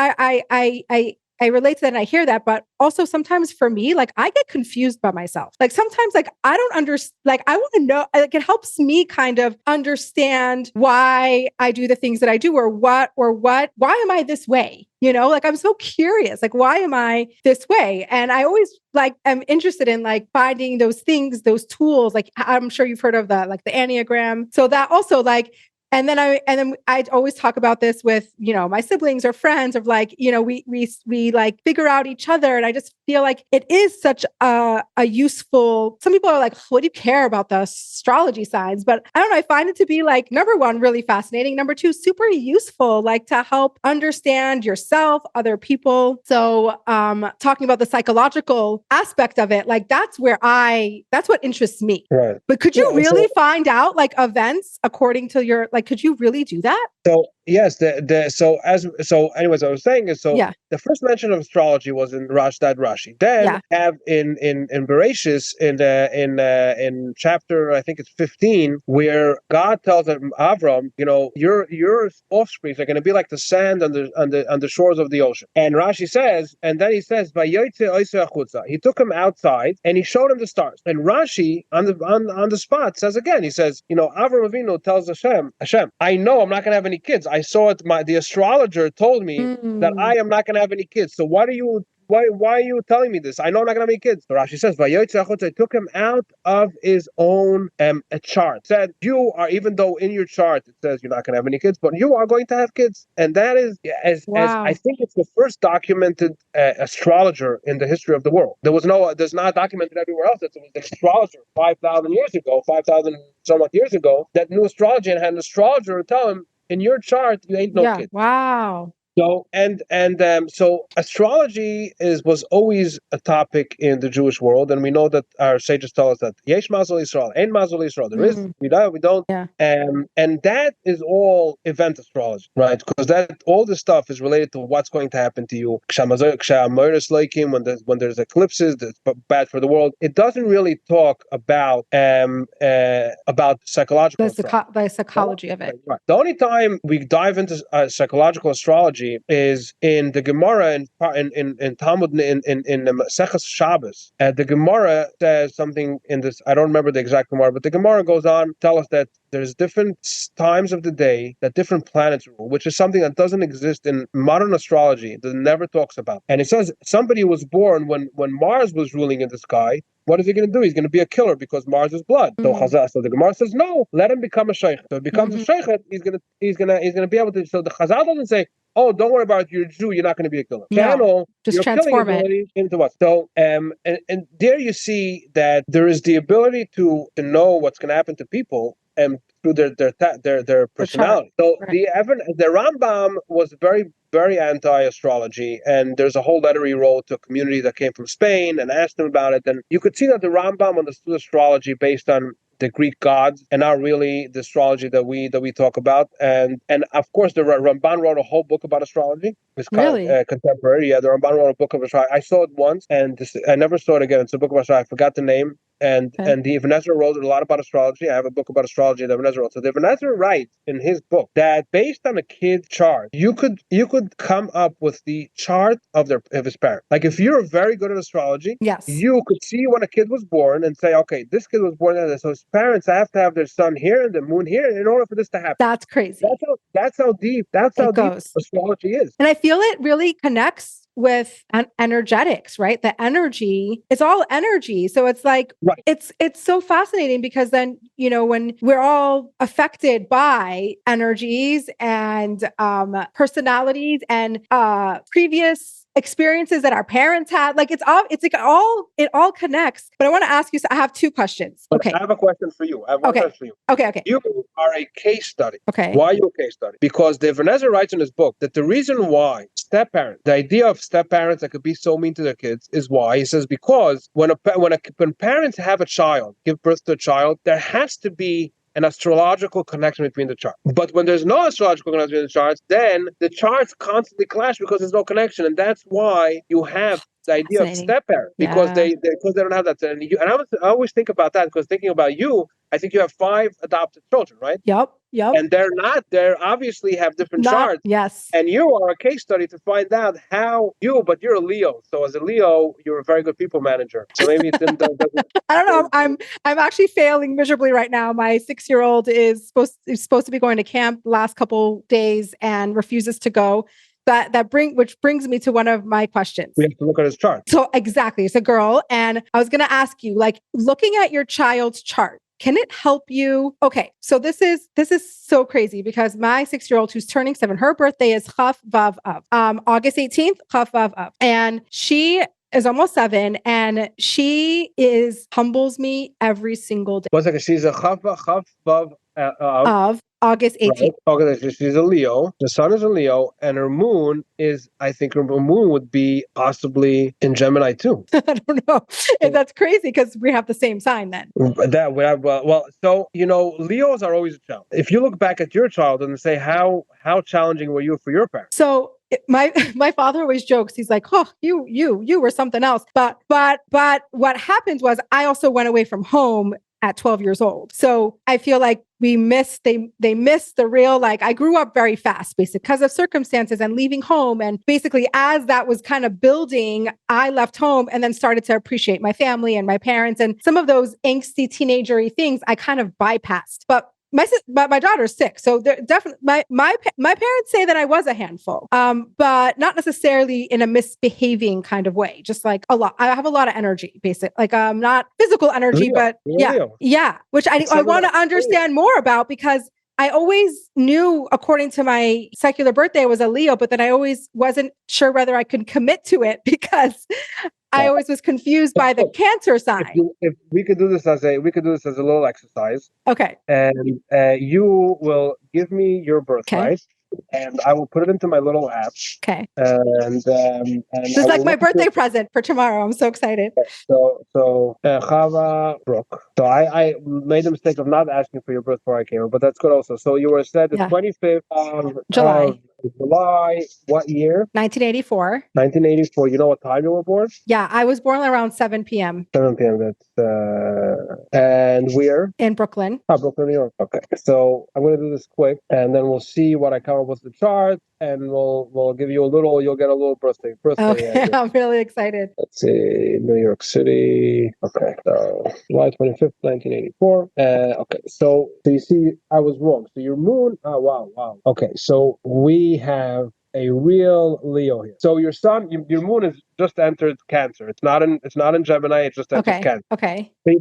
I relate to that and I hear that, but also sometimes for me, I get confused by myself. Sometimes I don't understand, I want to know, it helps me kind of understand why I do the things that I do, or why am I this way? I'm so curious, why am I this way? And I always am interested in finding those things, those tools. I'm sure you've heard of the Enneagram. So that also and then I always talk about this with, my siblings or friends of we figure out each other. And I just feel like it is such a useful, some people are like, what do you care about the astrology signs? But I don't know, I find it to be number one, really fascinating. Number two, super useful, to help understand yourself, other people. So talking about the psychological aspect of it, that's what interests me. Right. But could you really find out events according to your, could you really do that? So yes, anyways, I was saying is the first mention of astrology was in Rashi. Then have in Bereshis in chapter, I think it's 15, where God tells Avram, your offspring are going to be like the sand on the shores of the ocean. And Rashi says, and then he says, he took him outside and he showed him the stars. And Rashi on the spot says again, he says, Avram Avinu tells Hashem, I know I'm not going to have any kids. I saw it. The astrologer told me that I am not going to have any kids. So why are you telling me this? I know I'm not going to have any kids. So Rashi says, I took him out of his own a chart. Said, you are, even though in your chart it says you're not going to have any kids, but you are going to have kids. And that is, as I think it's the first documented astrologer in the history of the world. There's not documented everywhere else. It was the astrologer 5,000 years ago, 5,000 somewhat years ago, that knew astrology and had an astrologer tell him, in your chart, you ain't no kid. Wow. So so astrology was always a topic in the Jewish world, and we know that our sages tell us that yesh mazal Yisrael, ein mazal Yisrael. There is, we don't. Yeah. And that is all event astrology, right? Because that all this stuff is related to what's going to happen to you. When there's eclipses, that's bad for the world. It doesn't really talk about psychological the psychology of it. Right. The only time we dive into psychological astrology is in the Gemara in Talmud in Maseches Shabbos. The Gemara says something in this. I don't remember the exact Gemara, but the Gemara goes on to tell us that there's different times of the day that different planets rule, which is something that doesn't exist in modern astrology. That never talks about. And it says somebody was born when Mars was ruling in the sky. What is he going to do? He's going to be a killer because Mars is blood. So the Gemara says no. Let him become a sheikh. So if he becomes a sheikh, he's going to be able to. So the Chazal doesn't say, oh, don't worry about it. You're a Jew. You're not going to be a killer. No, just transform it into what? So, and there you see that there is the ability to know what's going to happen to people and through their personality. So the Rambam was very, very anti-astrology, and there's a whole letter he wrote to a community that came from Spain and asked him about it. And you could see that the Rambam understood astrology based on the Greek gods and not really the astrology that we talk about. And of course, the Ramban wrote a whole book about astrology. It's really contemporary. Yeah, the Ramban wrote a book of astrology. I saw it once, and I never saw it again. It's a book of astrology. I forgot the name. And the Ibn Ezra wrote a lot about astrology. I have a book about astrology that Ibn Ezra wrote. So the Ibn Ezra writes in his book that based on a kid's chart, you could come up with the chart of his parents. Like if you're very good at astrology, yes, you could see when a kid was born and say, okay, this kid was born at, so his parents have to have their sun here and the moon here in order for this to happen. That's crazy. That's how deep astrology is. And I feel it really connects with energetics, right? The energy, it's all energy. So it's like, it's so fascinating because then, when we're all affected by energies and personalities and previous experiences that our parents had, like it all connects. But I want to ask you, so I have two questions. Okay. I have a question for you. Okay. You are a case study. Okay. Why are you a case study? Because the Ibn Ezra writes in his book that the reason why the idea of step parents that could be so mean to their kids is why. He says, because when parents have a child, give birth to a child, there has to be an astrological connection between the charts. But when there's no astrological connection between the charts, then the charts constantly clash because there's no connection. And that's why you have the idea of step parents, because they don't have that. And I always think about that, because thinking about you, I think you have 5 adopted children, right? Yep. And they obviously have different charts. Yes. And you are a case study to find out but you're a Leo. So as a Leo, you're a very good people manager. So maybe it didn't. I don't know. I'm actually failing miserably right now. My 6-year-old is supposed to be going to camp last couple days and refuses to go. Which brings me to one of my questions. We have to look at his chart. So exactly, it's a girl. And I was going to ask you, like, looking at your child's chart, can it help you? Okay, so this is so crazy because my 6-year-old who's turning 7, her birthday is Chaf Vav Av, August 18th, Chaf Vav Av. And she is almost 7 and she humbles me every single day. One second, she's a Chaf Vav of August 18th. Right. Okay, she's a Leo. The sun is a Leo, and her moon is, I think her moon would be possibly in Gemini too. I don't know. That's crazy because we have the same sign then. So Leos are always a challenge. If you look back at your childhood and say how challenging were you for your parents? So my father always jokes. He's like, "Oh, you were something else." But what happened was I also went away from home at 12 years old. So I feel like they missed the real, like I grew up very fast, basically because of circumstances and leaving home. And basically as that was kind of building, I left home and then started to appreciate my family and my parents and some of those angsty teenagery things I kind of bypassed. But my daughter's 6, so they're definitely my parents say that I was a handful, but not necessarily in a misbehaving kind of way. Just like a lot, I have a lot of energy, basically. Like not physical energy, but yeah, which I want to understand more about, because I always knew, according to my secular birthday, I was a Leo, but then I always wasn't sure whether I could commit to it because I always was confused by the Cancer sign. If we could do this as a little exercise. Okay. And you will give me your birthright, and I will put it into my little app. Okay. And this is like my birthday present for tomorrow. I'm so excited. So Chava Brooke. So I made the mistake of not asking for your birthright, but that's good also. So you were said the 25th of July. What year? 1984. 1984. You know what time you were born? Yeah, I was born around 7 p.m. 7 p.m. That's and where? In Brooklyn. Oh, Brooklyn, New York. Okay. So I'm going to do this quick, and then we'll see what I come up with the chart, and we'll give you you'll get a little birthday. Okay, I'm really excited. Let's see, New York City. Okay, so July 25th, 1984. Okay, so you see, I was wrong. So your moon, oh, wow. Okay, so we have a real Leo here. So your sun, your moon has just entered Cancer. It's not in Gemini. It just entered Cancer. Okay. So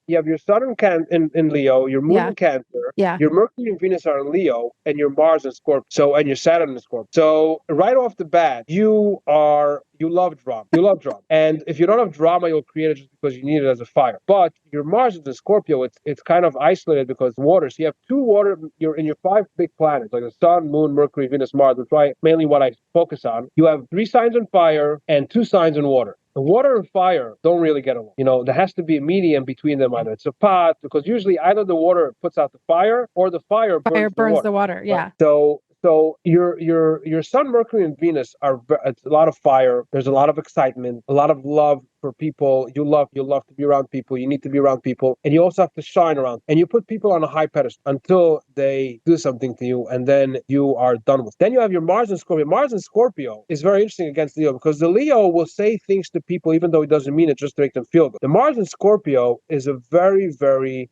you have your sun in Leo, your moon in Cancer. Yeah. Your Mercury and Venus are in Leo, and your Mars in Scorpio. So, and your Saturn in Scorpio. So right off the bat, you love drama. You love drama. And if you don't have drama, you'll create it just because you need it as a fire. But your Mars is in Scorpio. It's kind of isolated because water. So you have 2 water. You're in your 5 big planets, like the Sun, Moon, Mercury, Venus, Mars, which is mainly what I focus on. You have 3 signs in fire and 2 signs in water. The water and fire don't really get along. There has to be a medium between them. Either it's a pot, because usually either the water puts out the fire or the fire burns the water. Yeah. Right? So your Sun, Mercury, and Venus it's a lot of fire. There's a lot of excitement, a lot of love for people. You love to be around people. You need to be around people, and you also have to shine around. And you put people on a high pedestal until they do something to you, and then you are done with. Then you have your Mars in Scorpio. Mars in Scorpio is very interesting against Leo, because the Leo will say things to people even though he doesn't mean it, just to make them feel good. The Mars in Scorpio is a very, very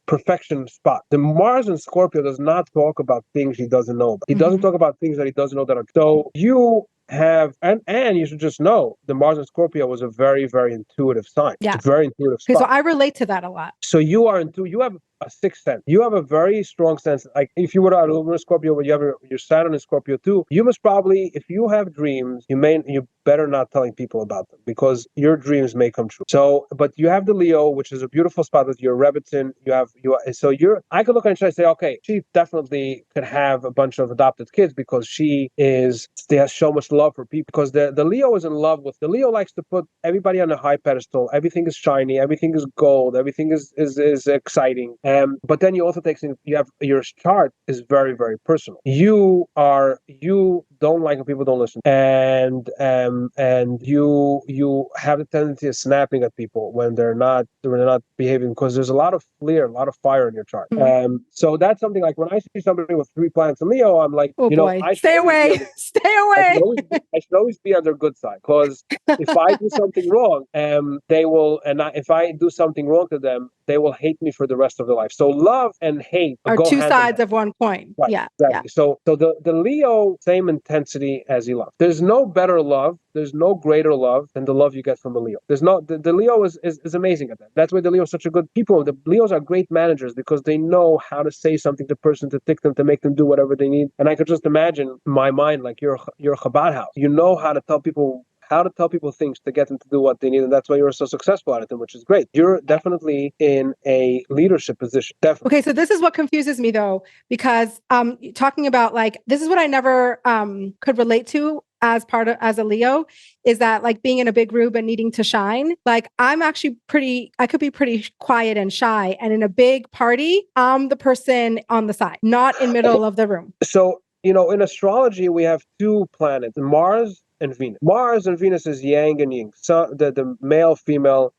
perfection spot. The Mars in Scorpio does not talk about things he doesn't know about. He doesn't talk about things that he doesn't know that are. So you have, and you should just know, the Mars in Scorpio was a very, very intuitive sign. Yeah. It's a very intuitive spot. So I relate to that a lot. So you have a 6th sense. You have a very strong sense. Like if you were a Scorpio, but you have your Saturn in Scorpio too, you must probably, if you have dreams, you better not telling people about them, because your dreams may come true. So, but you have the Leo, which is a beautiful spot with your Rebbitzin. I could look at it and say, okay, she definitely could have a bunch of adopted kids, because she has so much love for people. Because the Leo is in love with, the Leo likes to put everybody on a high pedestal. Everything is shiny. Everything is gold. Everything is exciting. But then you also you have your chart is very, very personal. You don't like when people don't listen, and you have the tendency of snapping at people when they're not behaving, because there's a lot of fire in your chart. So that's something, like when I see somebody with 3 planets in Leo, I'm like, stay away. I should always be on their good side, because if I do something wrong, they will, if I do something wrong to them, they will hate me for the rest of their life. So love and hate are go 2 sides of one coin. Right, yeah, exactly. Yeah. So the Leo, same intensity as he loves. There's no better love. There's no greater love than the love you get from a Leo. There's no the Leo is amazing at that. That's why the Leo is such a good people. The Leos are great managers, because they know how to say something to person, to tick them, to make them do whatever they need. And I could just imagine in my mind, like you're a Chabad house. You know how to tell people things to get them to do what they need, and that's why you're so successful at it, which is great. You're definitely in a leadership position. Definitely. Okay, so this is what confuses me though, because talking about, like, this is what I never could relate to as a Leo, is that, like, being in a big group and needing to shine. Like, I'm actually I could be pretty quiet and shy, and in a big party, I'm the person on the side, not in middle of the room. So, in astrology, we have 2 planets, Mars and Venus. Mars and Venus is yang and yin. So the male, female,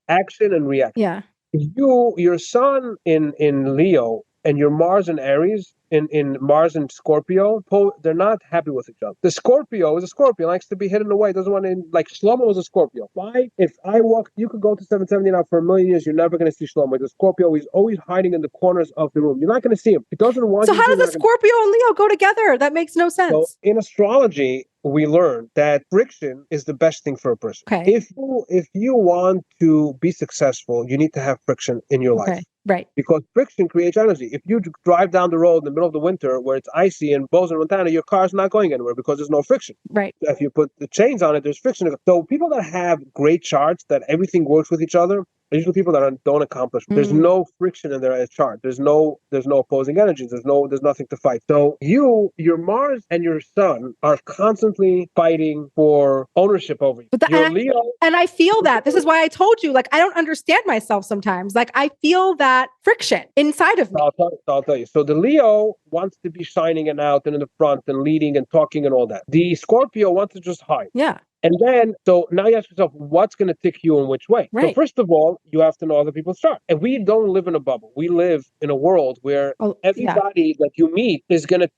action and reaction. Yeah. Your sun in Leo and your Mars in Aries in Mars and Scorpio, they're not happy with each other. The Scorpio is a Scorpio, likes to be hidden away, doesn't want to, like Shlomo was a Scorpio. Why? If I walk, you could go to 770 now for a million years, you're never going to see Shlomo. The Scorpio is always hiding in the corners of the room. You're not going to see him. He doesn't want So how does a Scorpio and Leo go together? That makes no sense. So in astrology, we learned that friction is the best thing for a person. Okay. If you want to be successful, you need to have friction in your life. Right. Because friction creates energy. If you drive down the road in the middle of the winter where it's icy in Bozeman, Montana, your car's not going anywhere because there's no friction. Right. If you put the chains on it, there's friction. So people that have great charts, that everything works with each other, are usually people that don't accomplish. There's no friction in their chart. There's no opposing energies. There's nothing to fight. So your Mars and your Sun are constantly fighting for ownership over you. Leo, and I feel that. This is why I told you, like, I don't understand myself sometimes. Like, I feel that friction inside of me. I'll tell you. So the Leo wants to be shining and out and in the front and leading and talking and all that. The Scorpio wants to just hide. Yeah. And then, so now you ask yourself, what's going to tick you in which way? Right. So first of all, you have to know other people's chart. And we don't live in a bubble. We live in a world where everybody that you meet is gonna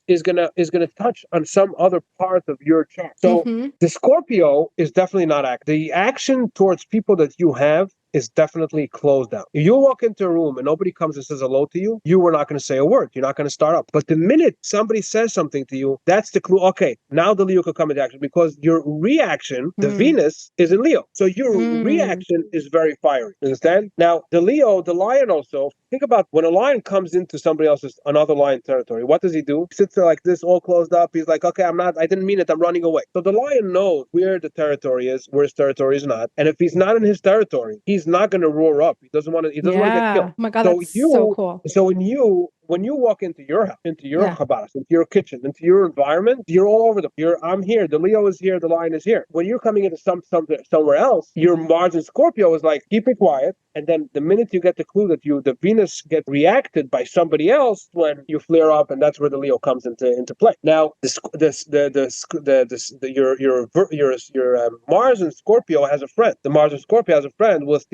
touch on some other part of your chart. So the Scorpio is definitely not active. The action towards people that you have is definitely closed down. If you walk into a room and nobody comes and says hello to you, you were not going to say a word. You're not going to start up. But the minute somebody says something to you, that's the clue. Okay, now the Leo could come into action because your reaction, the Venus, is in Leo. So your reaction is very fiery. Understand? Now, the Leo, the lion also, think about when a lion comes into somebody else's, another lion territory, what does he do? He sits there like this, all closed up. He's like, okay, I didn't mean it. I'm running away. So the lion knows where the territory is, where his territory is not. And if he's not in his territory, he's not going to roar up. He doesn't want to get killed. Oh my God, that's so cool. So when you walk into your house, into your chabas, into your kitchen, into your environment, you're all over I'm here. The Leo is here. The lion is here. When you're coming into somewhere else, your Mars and Scorpio is like, keep it quiet. And then the minute you get the clue that the Venus get reacted by somebody else, when you flare up, and that's where the Leo comes into play. Now, your Mars and Scorpio has a friend. The Mars and Scorpio has a friend with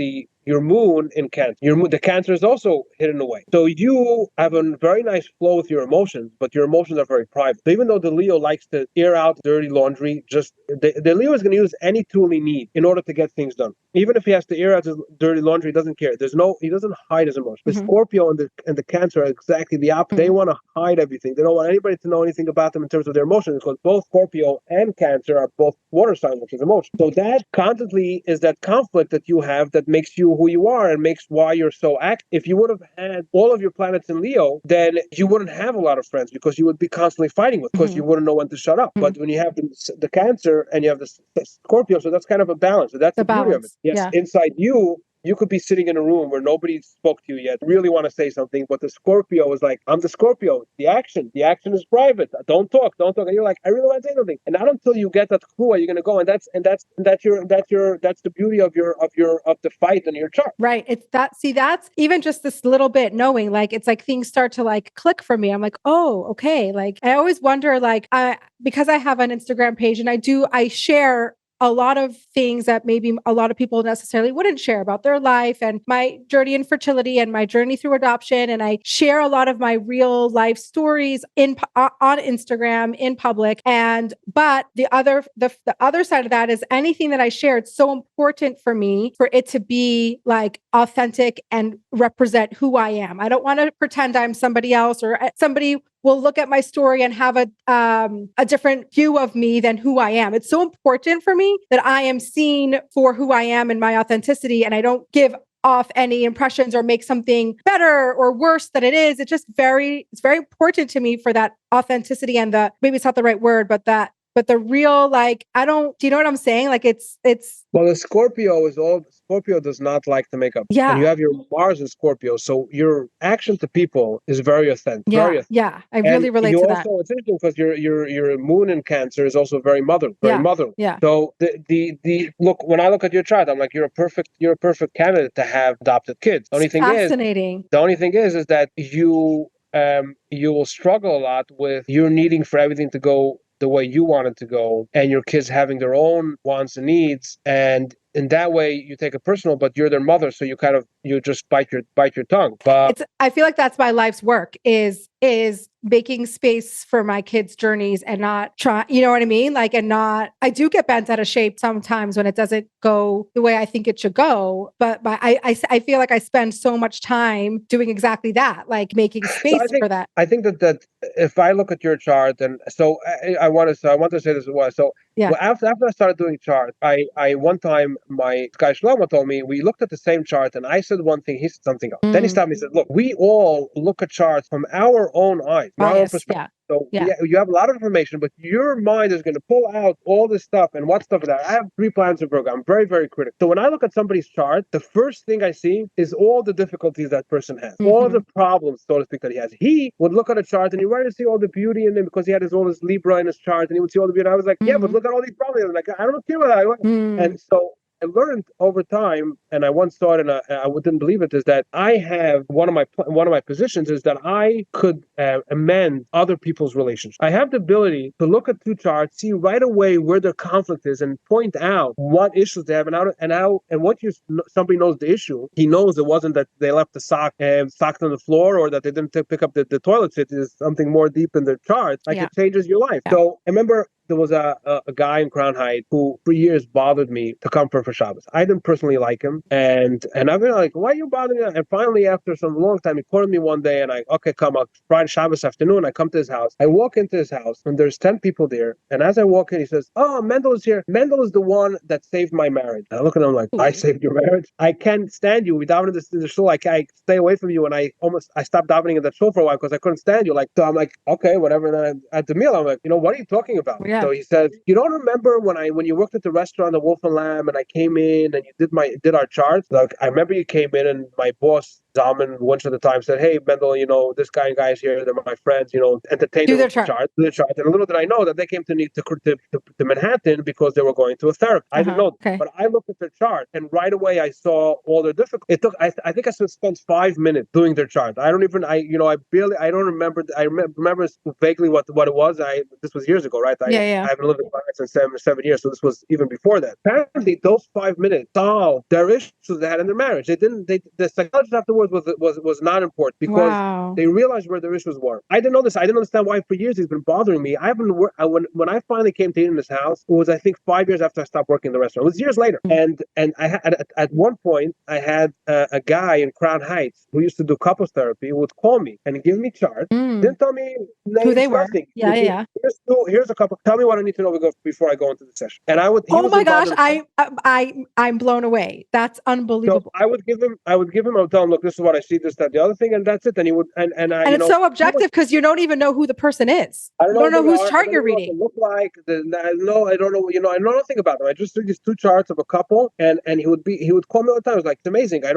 your moon in Cancer. The Cancer is also hidden away. So you have a very nice flow with your emotions, but your emotions are very private. So even though the Leo likes to air out dirty laundry, the Leo is going to use any tool he needs in order to get things done. Even if he has to air out his dirty laundry, he doesn't care. He doesn't hide his emotions. The Scorpio and the Cancer are exactly the opposite. They want to hide everything. They don't want anybody to know anything about them in terms of their emotions, because both Scorpio and Cancer are both water signs, which is emotion. So that constantly is that conflict that you have that makes you who you are and makes why you're so active. If you would have had all of your planets in Leo, then you wouldn't have a lot of friends because you would be constantly fighting with, because you wouldn't know when to shut up. But when you have the Cancer and you have the Scorpio, so that's kind of a balance. So that's the beauty of it. Yes, inside you could be sitting in a room where nobody spoke to you yet, really want to say something, but the Scorpio is like, I'm the Scorpio. The action is private. Don't talk. And you're like, I really want to say something. And not until you get that clue are you going to go. And that's the beauty of the fight in your chart. Right. It's that. See, that's even just this little bit knowing, like, it's like things start to like click for me. I'm like, oh, okay. Like, I always wonder, like, because I have an Instagram page and I share a lot of things that maybe a lot of people necessarily wouldn't share about their life and my journey in fertility and my journey through adoption. And I share a lot of my real life stories on Instagram in public. But the other side of that is anything that I share, it's so important for me for it to be like authentic and represent who I am. I don't want to pretend I'm somebody else, or somebody will look at my story and have a different view of me than who I am. It's so important for me that I am seen for who I am and my authenticity, and I don't give off any impressions or make something better or worse than it is. It's very important to me for that authenticity and maybe it's not the right word, but the real, like, do you know what I'm saying? Like it's. Well, Scorpio does not like to make up. Yeah. And you have your Mars in Scorpio. So your action to people is very authentic. Yeah. Very authentic. Yeah. I really relate to that. It's interesting because your moon in Cancer is also very motherly. Yeah. So when I look at your chart, I'm like, you're a perfect candidate to have adopted kids. Fascinating. The only thing is that you will struggle a lot with your needing for everything to go the way you want it to go, and your kids having their own wants and needs, and in that way you take it personal, but you're their mother, so you just bite your tongue. But I feel like that's my life's work, is is making space for my kids' journeys and not try, you know what I mean? Like, and not, I do get bent out of shape sometimes when it doesn't go the way I think it should go. But I feel like I spend so much time doing exactly that, like making space for that. I think that if I look at your chart, and so I want to say this as well. So yeah. Well, after I started doing charts, I one time my guy Shlomo told me we looked at the same chart, and I said one thing, he said something else. Then he stopped me and said, "Look, we all look at charts from our own eyes, from our own perspective. So you have a lot of information, but your mind is going to pull out all this stuff and what stuff that I have 3 planets in Virgo. I'm very, very critical. So when I look at somebody's chart, the first thing I see is all the difficulties that person has, all the problems, so to speak, that he has. He would look at a chart and he wanted to see all the beauty in it because he had all this Libra in his chart, and he would see all the beauty. I was like, yeah, but look at all these problems. I'm like, I don't care about that. And so I learned over time, and I once thought, and I didn't believe it, is that I have one of my positions is that I could amend other people's relationships. I have the ability to look at 2 charts, see right away where their conflict is, and point out what issues they have, and once somebody knows the issue, he knows it wasn't that they left the socked on the floor or that they didn't pick up the toilet seat. There's something more deep in their chart. Like it changes your life. So I remember there was a guy in Crown Heights who for years bothered me to come for Shabbos. I didn't personally like him, and I've been like, why are you bothering me? And finally, after some long time, he called me one day, and come out Friday Shabbos afternoon. I come to his house. I walk into his house, and there's 10 people there. And as I walk in, he says, "Oh, Mendel is here. Mendel is the one that saved my marriage." And I look at him like, "I saved your marriage? I can't stand you. We davened in the shul. I stay away from you." And I stopped davening in the shul for a while because I couldn't stand you. Like, so I'm like, okay, whatever. And then at the meal, I'm like, what are you talking about? Yeah. So he said, "You don't remember when you worked at the restaurant, the Wolf and Lamb, and I came in and you did our charts? Like, I remember you came in and my boss Zalman once at a time said, 'Hey, Mendel, this guy and guys here, they're my friends, entertain them with the chart. Do the chart.' And little did I know that they came to Manhattan because they were going to a therapist. I didn't know that. But I looked at their chart, and right away I saw all their difficulties. It took, I think I spent 5 minutes doing their chart. I don't remember. I remember vaguely what it was. This was years ago, right? I haven't lived in France in 7 years, so this was even before that. Apparently, those 5 minutes solved their issues they had in their marriage. The psychologist afterwards was not important because they realized where their issues were. I didn't know this. I didn't understand why for years he's been bothering me. When I finally came to eat in his house, it was I think 5 years after I stopped working in the restaurant. It was years later, and I had at one point I had a guy in Crown Heights who used to do couples therapy who would call me and give me charts. Didn't tell me who they were. Nothing. Yeah. Here's a couple. Tell me what I need to know before I go into the session. And I would. Oh my gosh, I'm blown away. That's unbelievable. So I would give him. I would tell him, look, this is what I see, this, that, the other thing, and that's it. And he would. And it's so objective because you don't even know who the person is. You don't know whose chart you're reading. Look like no, I don't know. I know nothing about them. I just took these 2 charts of a couple, and he would call me all the time. It was like, it's amazing. I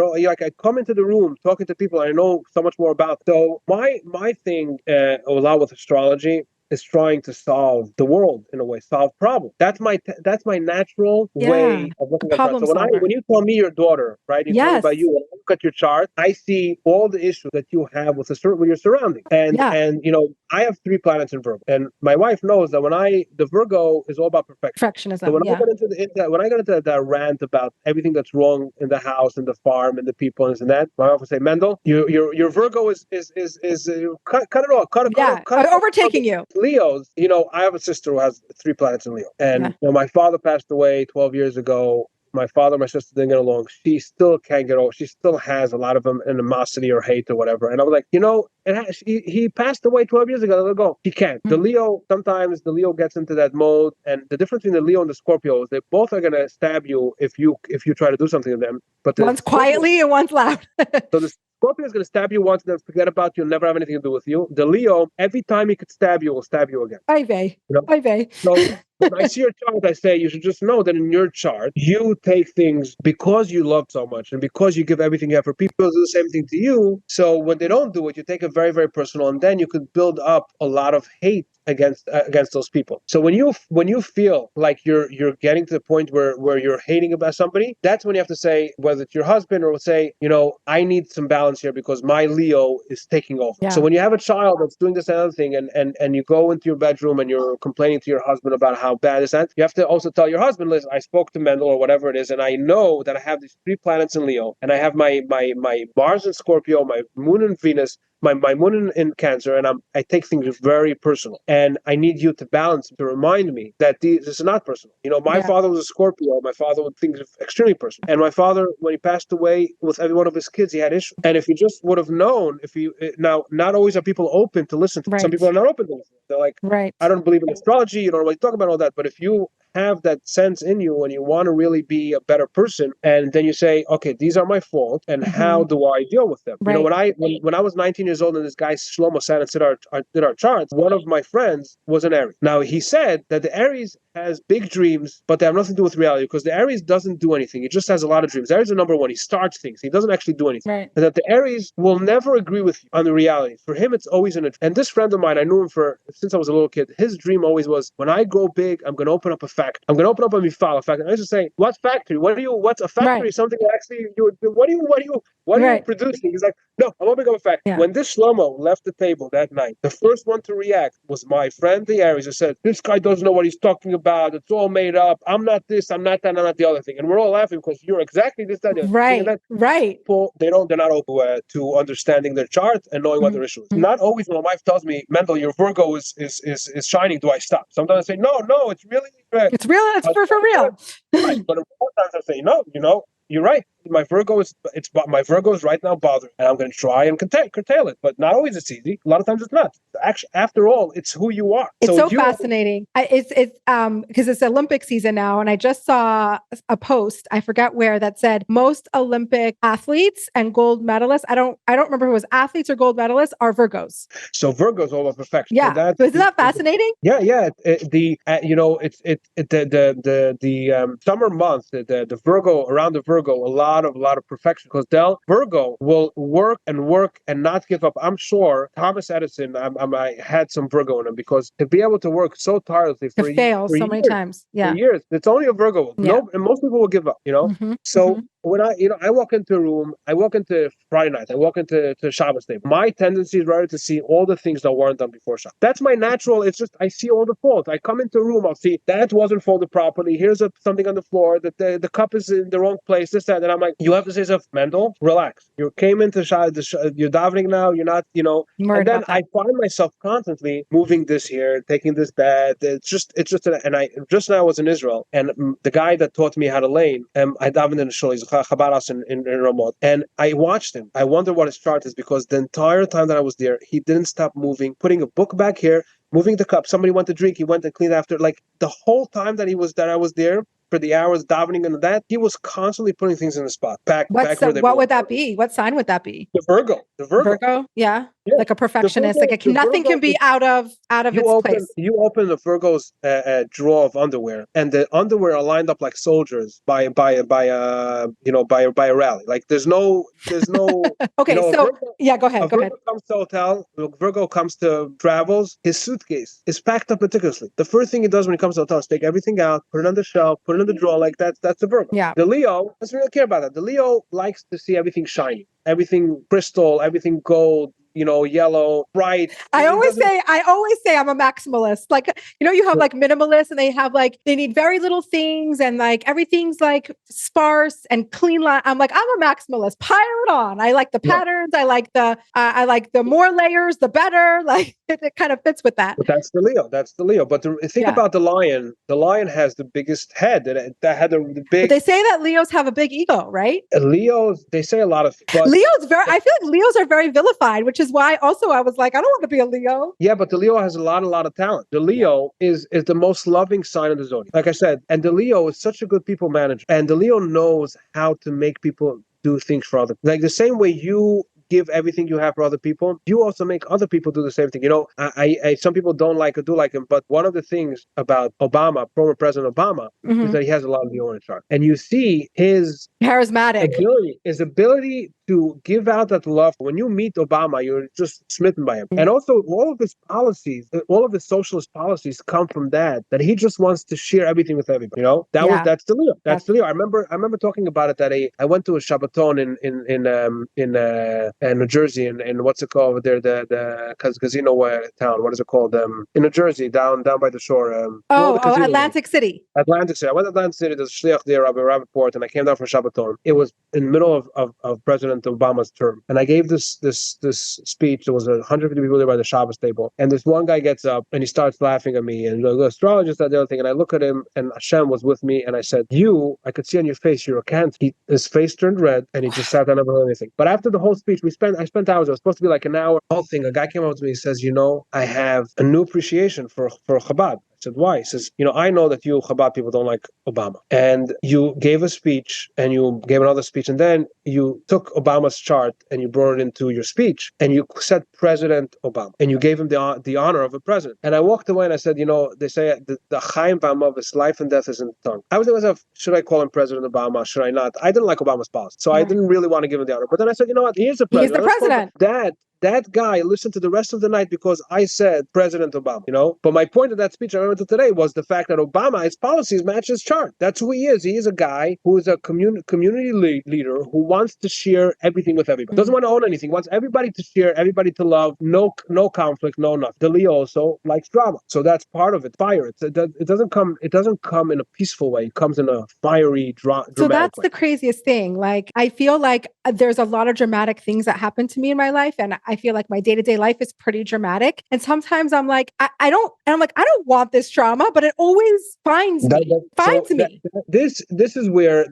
come into the room talking to people, and I know so much more about. So my thing, along with astrology, is trying to solve the world in a way, solve problems. That's my natural way of looking at it. So when you tell me your daughter, right? You tell me about you, when I look at your chart, I see all the issues that you have with your surroundings. And I have 3 planets in Virgo, and my wife knows that the Virgo is all about perfectionism. So when I get into that rant about everything that's wrong in the house and the farm and the people and this and that, my wife will say, Mendel, your Virgo is cut it off, cut overtaking you. Leo's, I have a sister who has 3 planets in Leo. And my father passed away 12 years ago. My father and my sister didn't get along. She still can't get over. She still has a lot of animosity or hate or whatever. And I was like, he passed away 12 years ago. He can't. Sometimes the Leo gets into that mode. And the difference between the Leo and the Scorpio is they both are going to stab you if you try to do something to them. But one's quietly and one's loud. So the Scorpio is going to stab you once and then forget about you and never have anything to do with you. The Leo, every time he could stab you, will stab you again. Ay vey. So when I see your chart, I say you should just know that in your chart, you take things because you love so much and because you give everything you have for people to do the same thing to you. So when they don't do it, you take it very, very personal, and then you could build up a lot of hate against those people. So when you feel like you're getting to the point where you're hating about somebody, that's when you have to say, whether it's your husband or say, I need some balance here because my Leo is taking over. Yeah. So when you have a child that's doing this other thing and you go into your bedroom and you're complaining to your husband about how bad it's at, you have to also tell your husband, listen, I spoke to Mendel or whatever it is, and I know that I have these 3 planets in Leo, and I have my Mars in Scorpio, my Moon in Venus, my moon in Cancer, and I take things very personal, and I need you to balance to remind me that this is not personal. My father was a Scorpio. My father would think extremely personal, and my father, when he passed away, with every one of his kids, he had issues. And if you just would have known, now not always are people open to listen. Some people are not open to listen. They're like, I don't believe in astrology. You don't really talk about all that. But if you have that sense in you and you want to really be a better person, and then you say, okay, these are my faults, and how do I deal with them? When I was 19 years old and this guy Shlomo sat and did our charts, one of my friends was an Aries. Now he said that the Aries has big dreams, but they have nothing to do with reality, because the Aries doesn't do anything. He just has a lot of dreams. The Aries is number one. He starts things. He doesn't actually do anything. And that the Aries will never agree with you on the reality. For him, it's always and this friend of mine, I knew him since I was a little kid. His dream always was, when I grow big, I'm going to open up a factory. I'm going to open up a mifal factory. I used to say, what factory? What's a factory? Something that actually, what are you producing? He's like, no, I'm opening up a factory. When this Shlomo left the table that night, the first one to react was my friend, the Aries, who said, this guy doesn't know what he's talking about. It's all made up. I'm not this, I'm not that, I'm not the other thing. And we're all laughing because you're exactly this, that, the other thing. People, they're not open to understanding their chart and knowing what their issue is. Not always when my wife tells me, Mendel, your Virgo is shining, do I stop? Sometimes I say, no, it's really... It's real, it's for real. Right, but sometimes I say, no, you're right. My Virgo is right now bothering, and I'm going to try and curtail it. But not always it's easy. A lot of times it's not. Actually, after all, it's who you are. It's so fascinating. It's because it's Olympic season now, and I just saw a post, I forgot where, that said most Olympic athletes and gold medalists, I don't remember who was athletes or gold medalists, are Virgos. So Virgo's all about perfection. Yeah. So isn't that fascinating? Yeah. The summer months, the Virgo, around the Virgo, a lot of perfection, because Virgo will work and not give up. I'm sure Thomas Edison, I had some Virgo in him, because to be able to work so tirelessly for many times, for years, it's only a Virgo. No, and most people will give up. When I walk into a room, I walk into Friday night, I walk into Shabbos day, my tendency is rather to see all the things that weren't done before Shabbos. That's my natural. It's just I see all the faults. I come into a room, I'll see that wasn't folded properly. Here's something on the floor, that the cup is in the wrong place, this, that. And I'm like, you have to say stuff, Mendel, relax. You came into Shabbos, you're davening now, you're not, and then I find myself constantly moving this here, taking this, that. It's just, and I just now was in Israel, and the guy that taught me how to lane, I davened in the shul, he's Chabaras in Ramot, and I watched him. I wonder what his chart is, because the entire time that I was there, he didn't stop moving, putting a book back here, moving the cup. Somebody went to drink, he went and cleaned after. Like the whole time that I was there, for the hours davening and that, he was constantly putting things in the spot. What would that be? What sign would that be? The Virgo. Virgo? Yeah. Like a perfectionist. Nothing can be out of its place. You open the Virgo's drawer of underwear, and the underwear are lined up like soldiers by a rally. Like there's no. Okay, go ahead. Virgo comes to hotel. Virgo comes to travels. His suitcase is packed up meticulously. The first thing he does when he comes to hotel is take everything out, put it on the shelf, put it in the drawer. Like that's the Virgo. Yeah. The Leo doesn't really care about that. The Leo likes to see everything shiny, everything crystal, everything gold. Yellow, bright. I always say I'm a maximalist. Like, you have like minimalists, and they need very little things, and like everything's like sparse and clean. I'm like, I'm a maximalist. Pile it on. I like the patterns. I like the more layers, the better. Like it kind of fits with that. But that's the Leo. But think about the lion. The lion has the biggest head. That had the big. But they say that Leos have a big ego, right? Leos, they say a lot of. But I feel like Leos are very vilified, which is why also I was like, I don't want to be a Leo. Yeah, but the Leo has a lot of talent. The Leo is the most loving sign of the zodiac, like I said. And the Leo is such a good people manager. And the Leo knows how to make people do things for other people. Like the same way you give everything you have for other people, you also make other people do the same thing. I some people do like him, but one of the things about Obama, former President Obama, is that he has a lot of Leo in his chart. And you see his charismatic ability to give out that love. When you meet Obama, you're just smitten by him. And also all of his policies, all of his socialist policies come from that he just wants to share everything with everybody. That's the Leo. That's the Leo. I remember talking about it that I went to a Shabbaton in and New Jersey, and what's it called over there? The casino town. What is it called? In New Jersey, down by the shore. Atlantic City. Atlantic City. I went to Atlantic City. There's a shliach there, Rabbi Rappaport, and I came down for Shabbaton. It was in the middle of President Obama's term, and I gave this speech. There was 150 people there by the Shabbos table, and this one guy gets up and he starts laughing at me, and the astrologist, that the other thing, and I look at him, and Hashem was with me, and I said, I could see on your face, you're a Cancer. His face turned red, and he just sat down and never heard anything. But after the whole speech, I spent hours. It was supposed to be like an hour. The whole thing. A guy came up to me and says, I have a new appreciation for Chabad. I said, why? He says, I know that you Chabad people don't like Obama. And you gave a speech, and you gave another speech, and then you took Obama's chart and you brought it into your speech, and you said President Obama, and you gave him the honor of a president. And I walked away and I said, they say the Chaim of his life and death is in the tongue. I was thinking to myself, should I call him President Obama? Should I not? I didn't like Obama's policy, so I didn't really want to give him the honor. But then I said, what? He is the president. He's the president. That guy listened to the rest of the night because I said President Obama, But my point of that speech I remember today was the fact that Obama, his policies match his chart. That's who he is. He is a guy who is a community leader who wants to share everything with everybody. Doesn't want to own anything. Wants everybody to share, everybody to love. No conflict, no nothing. The Leo also likes drama, so that's part of it. Fire. It doesn't come in a peaceful way. It comes in a fiery, dramatic So that's way. the craziest thing. Like, I feel like there's a lot of dramatic things that happen to me in my life, and I feel like my day-to-day life is pretty dramatic. And sometimes I'm like, I don't want this drama, but it always finds me. This is where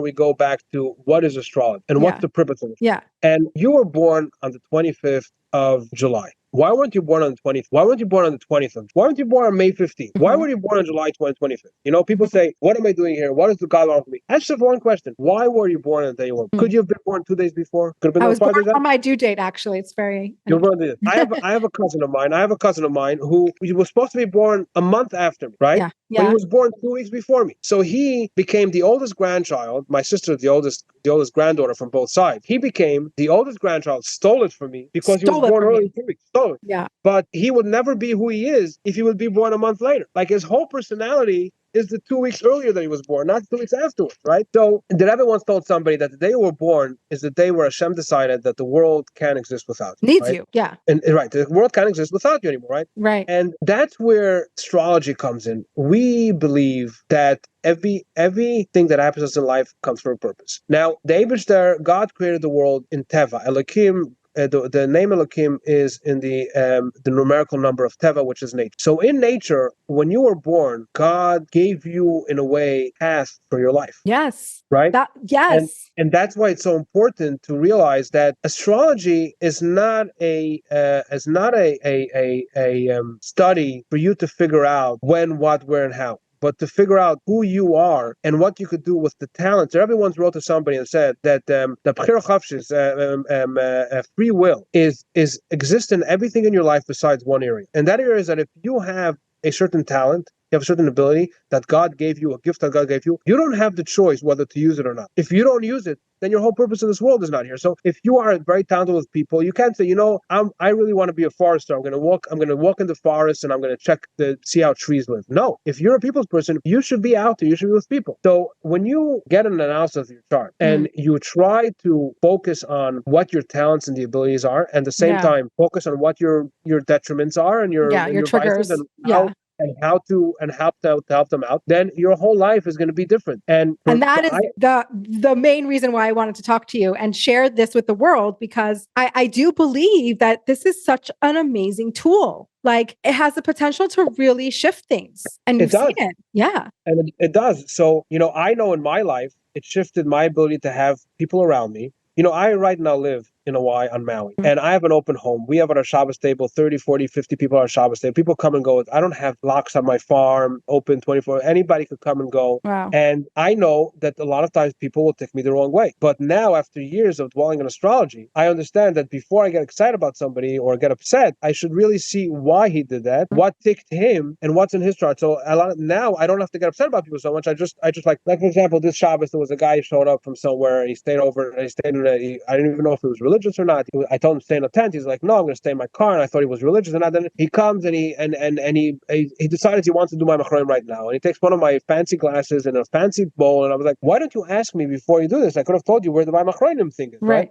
we go back to what is astrology and what's the purpose of it. Yeah. And you were born on the 25th of July. Why weren't you born on the 20th? Why weren't you born on the 20th? Why weren't you born on May 15th? Why were you born on July 25th? People say, what am I doing here? What does the God want for me? That's just one question. Why were you born on the day you were? Could you have been born 2 days before? Could have been I was born on my due date, actually. It's very... I have a cousin of mine who was supposed to be born a month after me, right? Yeah. But he was born 2 weeks before me. So he became the oldest grandchild. My sister, the oldest granddaughter from both sides. He became the oldest grandchild, stole it from me because he was born early 2 weeks. Stole it. Yeah. But he would never be who he is if he would be born a month later. Like, his whole personality is the 2 weeks earlier that he was born, not 2 weeks afterwards, right? So the Rebbe once told somebody that the day you were born is the day where Hashem decided that the world can't exist without you. Needs you, yeah. And right, the world can't exist without you anymore, right? Right. And that's where astrology comes in. We believe that everything that happens to us in life comes for a purpose. Now, the Eibishter, God created the world in Teva. Elohim, the name Elohim is in the numerical number of Teva, which is nature. So in nature, when you were born, God gave you, in a way, path for your life. Yes. Right? Yes. And that's why it's so important to realize that astrology is not a study for you to figure out when, what, where, and how, but to figure out who you are and what you could do with the talents. Everyone wrote to somebody and said that the Bechira Chavshis, free will, exists in everything in your life besides one area. And that area is that if you have a certain talent, you have a certain ability that God gave you, a gift that God gave you, you don't have the choice whether to use it or not. If you don't use it, then your whole purpose in this world is not here. So if you are very talented with people, you can't say, I really want to be a forester. I'm going to walk in the forest and I'm going to see how trees live. No, if you're a people's person, you should be out there. You should be with people. So when you get an analysis of your chart and you try to focus on what your talents and the abilities are, and at the same time focus on what your detriments are and your triggers and how to help them out, then your whole life is going to be different. And that is the main reason why I wanted to talk to you and share this with the world, because I do believe that this is such an amazing tool. Like, it has the potential to really shift things. And you've seen it. Yeah. And it does. So, I know in my life, it shifted my ability to have people around me. I right now live in Hawaii on Maui, and I have an open home. We have at our Shabbos table 30, 40, 50 people at our Shabbos table. People come and go. I don't have locks on my farm, open 24. Anybody could come and go. Wow. And I know that a lot of times people will take me the wrong way. But now, after years of dwelling in astrology, I understand that before I get excited about somebody or get upset, I should really see why he did that, what ticked him, and what's in his chart. So now I don't have to get upset about people so much. I just like for example, this Shabbos, there was a guy who showed up from somewhere and he stayed over and I didn't even know if he was religious or not. I told him to stay in a tent. He's like, no, I'm going to stay in my car. And I thought he was religious or not. Then he comes and he decides he wants to do my machroim right now. And he takes one of my fancy glasses and a fancy bowl. And I was like, why don't you ask me before you do this? I could have told you where the my machroim thing is. Right.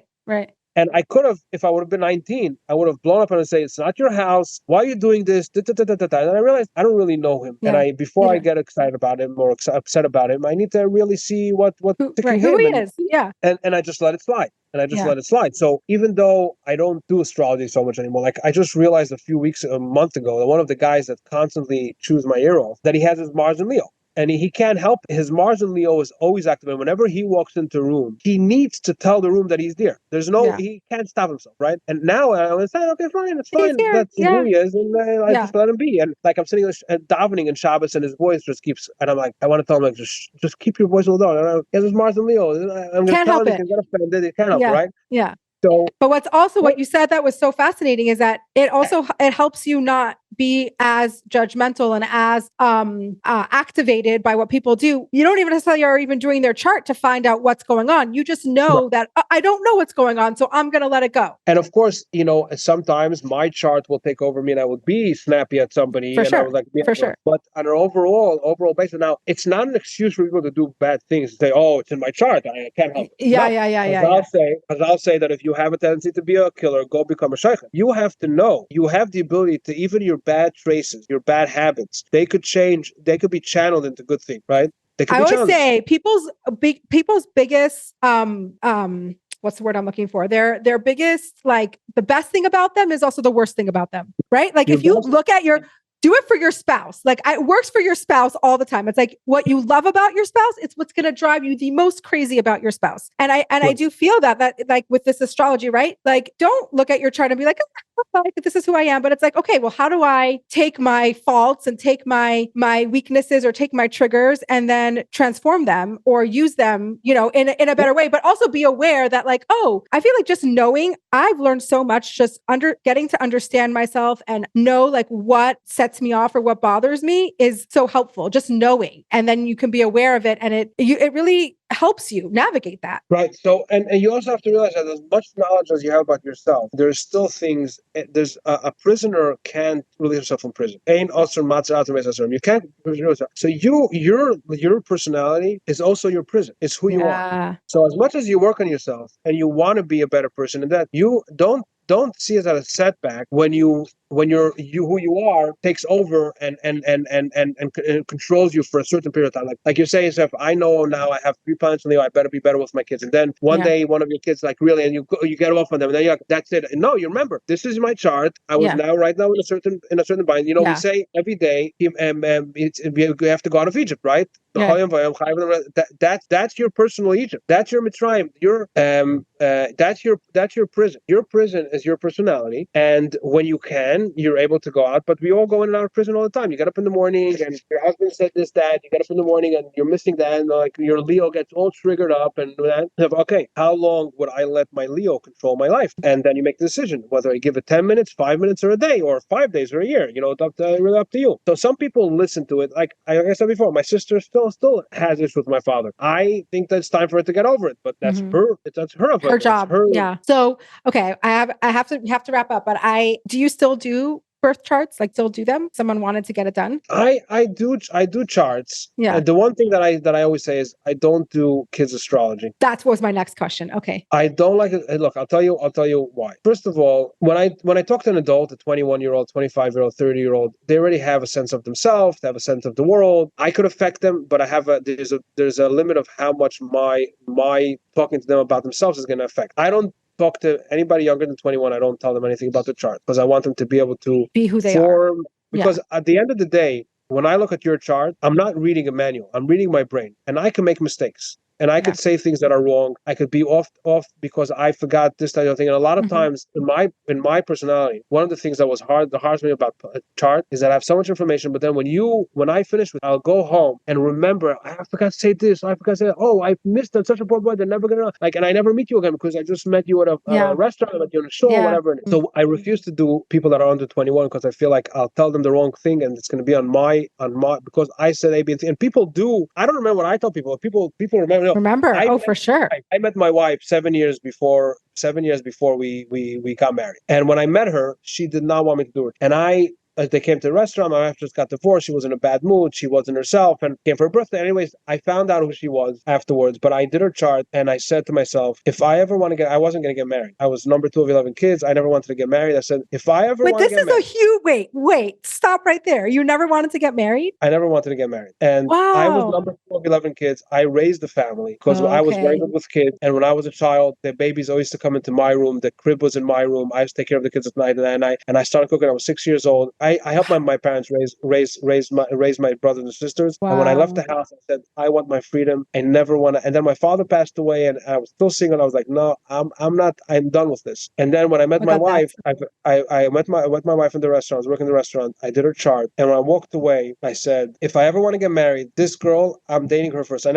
And I could have, if I would have been 19, I would have blown up and say, it's not your house. Why are you doing this? Da, da, da, da, da. And I realized I don't really know him. And before I get excited about him or upset about him, I need to really see what's ticking who him. He is. Yeah. And I just let it slide. Let it slide. So even though I don't do astrology so much anymore, like I just realized a month ago, that one of the guys that constantly chews my ear off, that he has his Mars in Leo. And he can't help it. His Mars in Leo is always active. And whenever he walks into a room, he needs to tell the room that he's there. He can't stop himself, right? And now I was saying, okay, fine, it's fine. That's who he is. And I just let him be. And like I'm sitting davening in Shabbos and his voice just keeps, and I'm like, I want to tell him, like, just keep your voice a little down. He has his Mars in Leo. I'm going to tell him he can get offended. He can't help it, right? Yeah. So, but what's also what you said that was so fascinating is that it helps you not be as judgmental and as activated by what people do. You don't even necessarily are even doing their chart to find out what's going on. You just know that I don't know what's going on, so I'm going to let it go. And of course, sometimes my chart will take over me and I would be snappy at somebody. For sure. I was like, for sure. But on an overall basis, now it's not an excuse for people to do bad things. Say, oh, it's in my chart, I can't help it. I'll say that if you have a tendency to be a killer, go become a shaykh. You have to know. You have the ability to, even your bad traces, your bad habits, they could change. They could be channeled into good things, right? I always say people's biggest what's the word I'm looking for? Their biggest, like, the best thing about them is also the worst thing about them, right? Like if you look at do it for your spouse. Like it works for your spouse all the time. It's like what you love about your spouse, it's what's going to drive you the most crazy about your spouse. And I do feel that like with this astrology, right? Like don't look at your chart and be like, this is who I am. But it's like, okay, well, how do I take my faults and take my weaknesses or take my triggers and then transform them or use them, in a better way, but also be aware that like, oh, I feel like just knowing I've learned so much just getting to understand myself and know like what sets me off or what bothers me is so helpful, just knowing. And then you can be aware of it. And it really helps you navigate that. Right. So, and you also have to realize that as much knowledge as you have about yourself, there's still things, there's a prisoner can't release himself from prison. You can't release yourself. So your personality is also your prison. It's who you are. So as much as you work on yourself and you want to be a better person, and that you don't see it as a setback when who you are takes over and controls you for a certain period of time. Like you're saying yourself, I know now I have 3 planets in Leo, I better be better with my kids. And then one day one of your kids like really, and you get off on them, and then you're like, that's it. And no, you remember, this is my chart. I was right now in a certain bind. We say every day we have to go out of Egypt, right? That's your personal Egypt. That's your Mitzrayim. That's your prison. Your prison is your personality, and when you can, you're able to go out. But we all go in and out of prison all the time. You get up in the morning, and your husband said this, that. You get up in the morning, and you're missing that, and like your Leo gets all triggered up, and that. Okay, how long would I let my Leo control my life? And then you make the decision whether I give it 10 minutes, 5 minutes, or a day, or 5 days, or a year. It's really up to you. So some people listen to it. Like I said before, my sister still has this with my father. I think that it's time for her to get over it, but that's her job. Yeah. So okay, I have to wrap up. But do you still do birth charts? Like still do them? Someone wanted to get it done. I do charts. Yeah. The one thing that I always say is I don't do kids astrology. That was my next question. Okay. I don't like it. Look, I'll tell you why. First of all, when I talk to an adult, a 21-year-old, 25-year-old, 30-year-old, they already have a sense of themselves, they have a sense of the world. I could affect them, but there's a limit of how much my talking to them about themselves is going to affect. I don't talk to anybody younger than 21. I don't tell them anything about the chart because I want them to be able to be who they are. Because at the end of the day, when I look at your chart, I'm not reading a manual. I'm reading my brain, and I can make mistakes. And I could say things that are wrong. I could be off because I forgot this type of thing. And a lot of times in my personality, one of the things that was the hardest thing about a chart is that I have so much information. But then when I finish with it, I'll go home and remember, I forgot to say this. I forgot to say that. Oh, I missed such a poor boy. They're never gonna and I never meet you again because I just met you at a restaurant, I met you in a show, whatever. So I refuse to do people that are under 21 because I feel like I'll tell them the wrong thing and it's going to be on my because I said A, B, and C. And people do. I don't remember what I tell people. People remember. For sure. I met my wife 7 years before we got married. And when I met her, she did not want me to do it. And I they came to the restaurant. My wife just got divorced. She was in a bad mood. She wasn't herself and came for her birthday. Anyways, I found out who she was afterwards, but I did her chart and I said to myself, if I ever want to I wasn't going to get married. I was number 2 of 11 kids. I never wanted to get married. I said, if I ever want to get married. This is a huge, wait, stop right there. You never wanted to get married? I never wanted to get married. And I was number 2 of 11 kids. I raised the family because I was very good with kids. And when I was a child, the babies always used to come into my room. The crib was in my room. I used to take care of the kids at night. And I started cooking. I was 6 years old. I helped my parents raise my brothers and sisters. Wow. And when I left the house, I said, I want my freedom. I never want to. And then my father passed away and I was still single. I was like, no, I'm done with this. And then when I met my wife, I met my wife in the restaurant. I was working in the restaurant. I did her chart. And when I walked away, I said, if I ever want to get married, this girl, I'm dating her first. I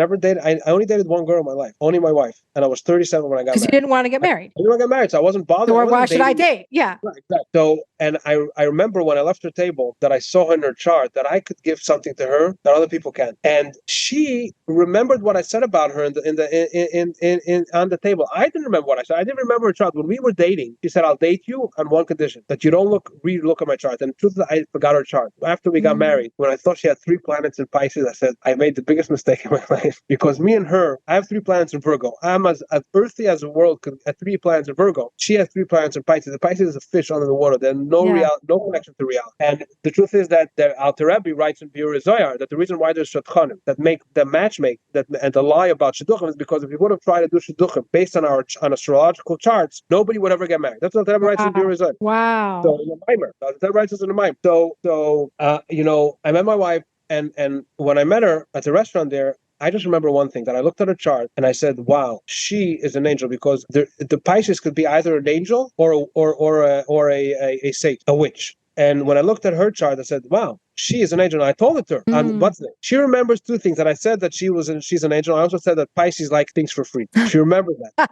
only dated one girl in my life, only my wife. And I was 37 when I got married. Because you didn't want to get married. I didn't want to get married, so I wasn't bothered. So why should I date? Yeah. Right, exactly. So, and I remember when I left her table that I saw in her chart that I could give something to her that other people can't. And she remembered what I said about her on the table. I didn't remember what I said. I didn't remember her chart. When we were dating, she said, I'll date you on one condition, that you don't re-look at my chart. And the truth is, I forgot her chart. After we got married, when I thought she had 3 planets in Pisces, I said, I made the biggest mistake in my life. Because me and her, I have 3 planets in Virgo. I'm as earthly as the world could have 3 planets in Virgo. She has 3 planets in Pisces. The Pisces is a fish under the water. There's no connection to reality. And the truth is that the Alter Rebbe writes in Biur Zohar that the reason why there's shadchanim that make the matchmake and the lie about shidduchim is because if you would have tried to do shidduchim based on astrological charts, nobody would ever get married. That's what the Rebbe writes in Biur Zohar. Wow. So in the mimer, that writes us in the mimer. So I met my wife, and when I met her at the restaurant there, I just remember one thing, that I looked at her chart and I said, wow, she is an angel, because the Pisces could be either an angel or a sage, a witch. And when I looked at her chart, I said, wow, she is an angel. And I told it to her. She remembers 2 things. That I said that she's an angel. I also said that Pisces like things for free. She remembered that.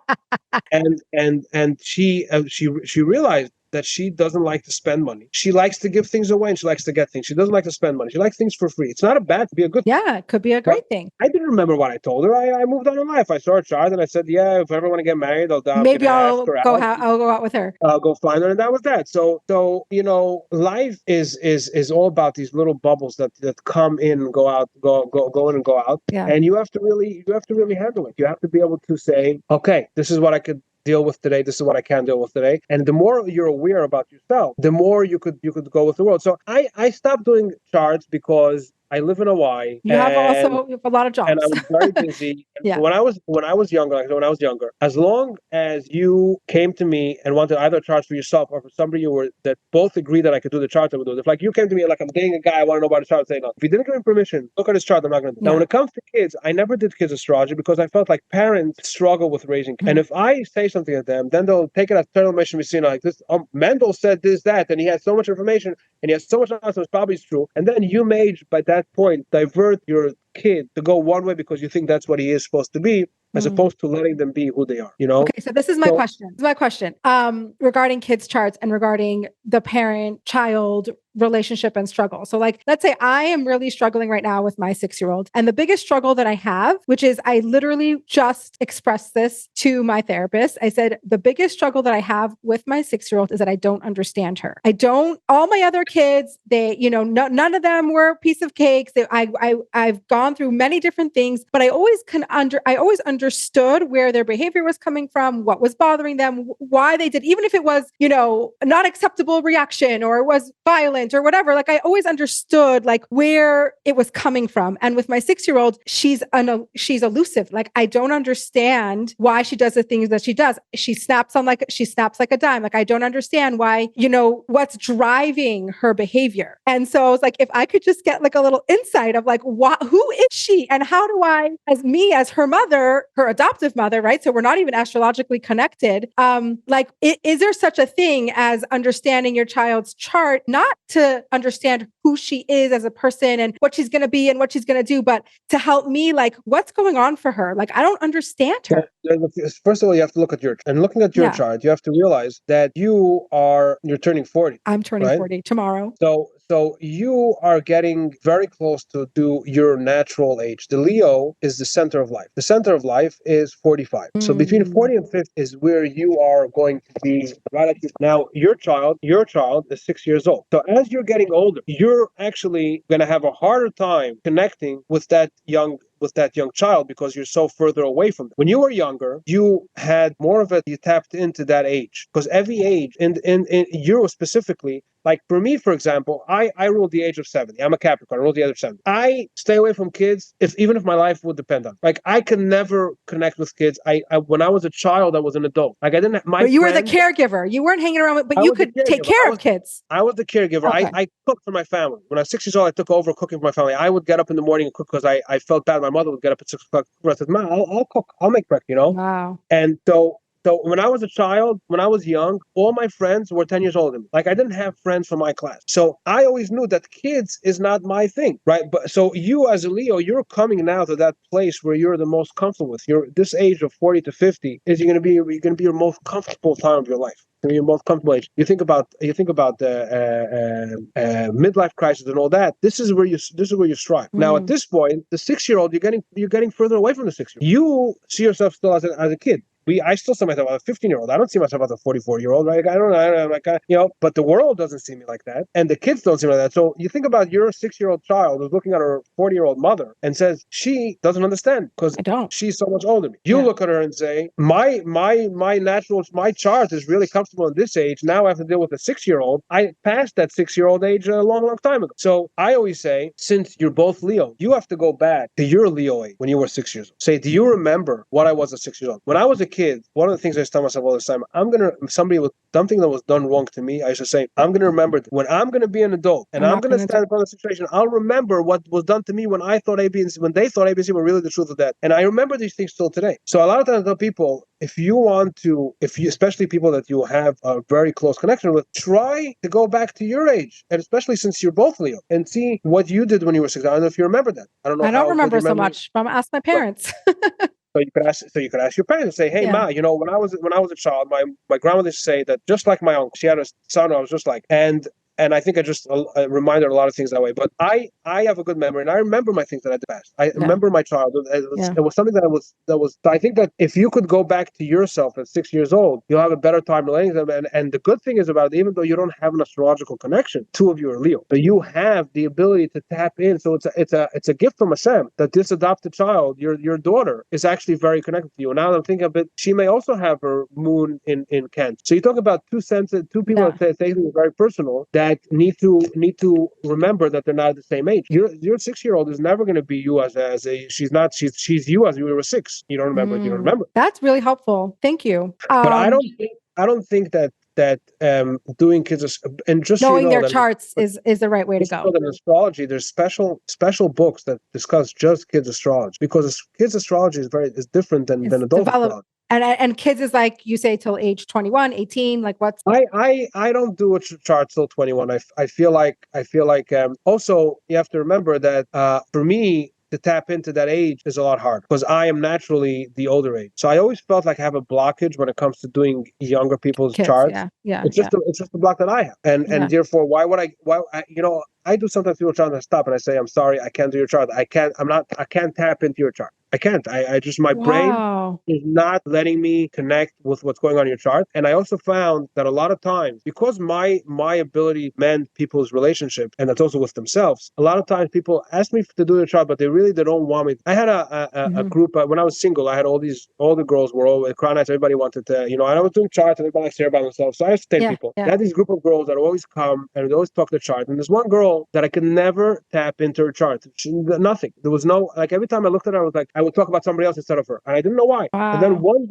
and she realized that she doesn't like to spend money. She likes to give things away and she likes to get things. She doesn't like to spend money. She likes things for free. It's not a bad to be a good thing. Yeah, it could be a great thing. I didn't remember what I told her. I moved on in life. I saw her chart and I said, yeah, if I ever want to get married, I'll go out with her. I'll go find her. And that was that. So life is all about these little bubbles that come in and go out, go in and go out. Yeah. And you have to really handle it. You have to be able to say, okay, this is what I could deal with today. This is what I can deal with today. And the more you're aware about yourself, the more you could go with the world. So I stopped doing charts because I live in Hawaii. You have a lot of jobs. And I was very busy. Yeah. When I was younger, as long as you came to me and wanted either a chart for yourself or for somebody that both agreed that I could do the chart, I would do it. If you came to me like, I'm dating a guy, I want to know about a chart, I'd say no. If you didn't give me permission, look at his chart, I'm not going to do it. Now, when it comes to kids, I never did kids astrology because I felt like parents struggle with raising kids. And if I say something to them, then they'll take it as total information like this. Mendel said this, that, and he had so much information and he has so much knowledge, so it's probably true. And then you may, by that point, divert your kid to go one way because you think that's what he is supposed to be, as opposed to letting them be who they are, Okay, so this is my question. Regarding kids' charts and regarding the parent-child relationship and struggle. So let's say I am really struggling right now with my 6-year-old. And the biggest struggle that I have, which is I literally just expressed this to my therapist. I said, the biggest struggle that I have with my 6-year-old is that I don't understand her. All my other kids, none of them were a piece of cakes. I've gone through many different things, but I always understood where their behavior was coming from, what was bothering them, why they did, even if it was, not acceptable reaction or it was violent or whatever. I always understood where it was coming from. And with my 6-year-old, she's elusive. I don't understand why she does the things that she does. She snaps like a dime. I don't understand why, what's driving her behavior. And so it's if I could just get a little insight of who is she and how do I, as her mother, her adoptive mother, right? So we're not even astrologically connected. Is there such a thing as understanding your child's chart, not to understand who she is as a person and what she's going to be and what she's going to do, but to help me, what's going on for her? I don't understand her. First of all, you have to look at looking at your chart, you have to realize that you're turning 40. I'm turning 40 tomorrow. So you are getting very close to your natural age. The Leo is the center of life. The center of life is 45. So between 40 and 50 is where you are going to be right at now. Your child is 6 years old. So as you're getting older, you're actually going to have a harder time connecting with that young child because you're so further away from them. When you were younger, you had more of it, you tapped into that age. Because every age, in Euro specifically, like for me, for example, I rule the age of 70. I'm a Capricorn, I rule the age of 70. I stay away from kids even if my life would depend on it. Like I could never connect with kids. I when I was a child, I was an adult. Like I didn't But you were the caregiver. You weren't hanging around with, but you could take care of kids. I was the caregiver. Okay. I cooked for my family. When I was 6 years old, I took over cooking for my family. I would get up in the morning and cook because I felt bad. My mother would get up at 6 o'clock. I said, "Ma, I'll cook. I'll make breakfast." Wow. And so when I was a child, when I was young, all my friends were 10 years older than me. Like I didn't have friends from my class. So I always knew that kids is not my thing, right? But so you as a Leo, you're coming now to that place where you're the most comfortable with. This age of 40 to 50 is going to be your most comfortable time of your life. Your most comfortable age. You think about the midlife crisis and all that. This is where you strive. Now at this point, the 6-year-old, you're getting further away from the 6-year-old. You see yourself still as a kid. I still see myself as a 15-year-old. I don't see myself as a 44-year-old, right? I don't know, like but the world doesn't see me like that, and the kids don't see me like that. So you think about your 6-year-old child who's looking at her 40-year-old mother and says she doesn't understand because she's so much older than me. You look at her and say, my chart is really comfortable in this age. Now I have to deal with a 6-year-old. I passed that 6-year-old age a long, long time ago. So I always say, since you're both Leo, you have to go back to your Leo age when you were 6 years old. Say, do you remember what I was at 6 years old? When I was a kid, one of the things I tell myself all the time, somebody with something that was done wrong to me, I should say, I'm going to remember when I'm going to be an adult and I'm going to stand up on the situation, I'll remember what was done to me when I thought A, B, and C, when they thought A, B, and C were really the truth of that. And I remember these things still today. So a lot of times I tell people, especially people that you have a very close connection with, try to go back to your age, and especially since you're both Leo, and see what you did when you were 6. I don't know if you remember that. I don't know. I don't remember so much, but I'm gonna ask my parents. So you could ask your parents and say, "Hey, Ma, when I was a child, my grandmother used to say that just like my uncle, she had a son I was just like." And I think I just reminded a lot of things that way. But I have a good memory, and I remember my things that I did past. I remember my childhood. It was something that was. I think that if you could go back to yourself at 6 years old, you'll have a better time relating to them. And the good thing is about it, even though you don't have an astrological connection, 2 of you are Leo, but you have the ability to tap in. So it's a gift from Hashem that this adopted child, your daughter, is actually very connected to you. And now that I'm thinking of it, she may also have her moon in Cancer. So you talk about two people that say things very personal that need to remember that they're not at the same age. Your 6-year-old is never going to be you she's you as you were 6. You don't remember. You don't remember. That's really helpful. Thank you. But I don't think that doing kids and just knowing their charts is the right way to go. In astrology, there's special books that discuss just kids astrology because kids astrology is different than adult astrology. And kids is like you say till age 21, 18. Like what's I don't do a chart till 21. I feel like also you have to remember that for me to tap into that age is a lot harder because I am naturally the older age. So I always felt like I have a blockage when it comes to doing younger people's charts. It's just a block that I have, and therefore I do sometimes people try to stop and I say, I'm sorry, I can't do your chart. I can't tap into your chart. I can't. I just, my brain is not letting me connect with what's going on in your chart. And I also found that a lot of times, because my ability to mend people's relationship, and that's also with themselves, a lot of times people ask me to do their chart, but they don't want me. I had a group, when I was single, I had all the girls were all at crown nights, everybody wanted to, and I was doing charts, and everybody likes to hear about themselves. So I used to take people. I had this group of girls that always come, and they always talk the chart. And there's one girl that I could never tap into her chart. Nothing. There was no, like every time I looked at her, I was like, I would talk about somebody else instead of her. And I didn't know why. Wow. And then one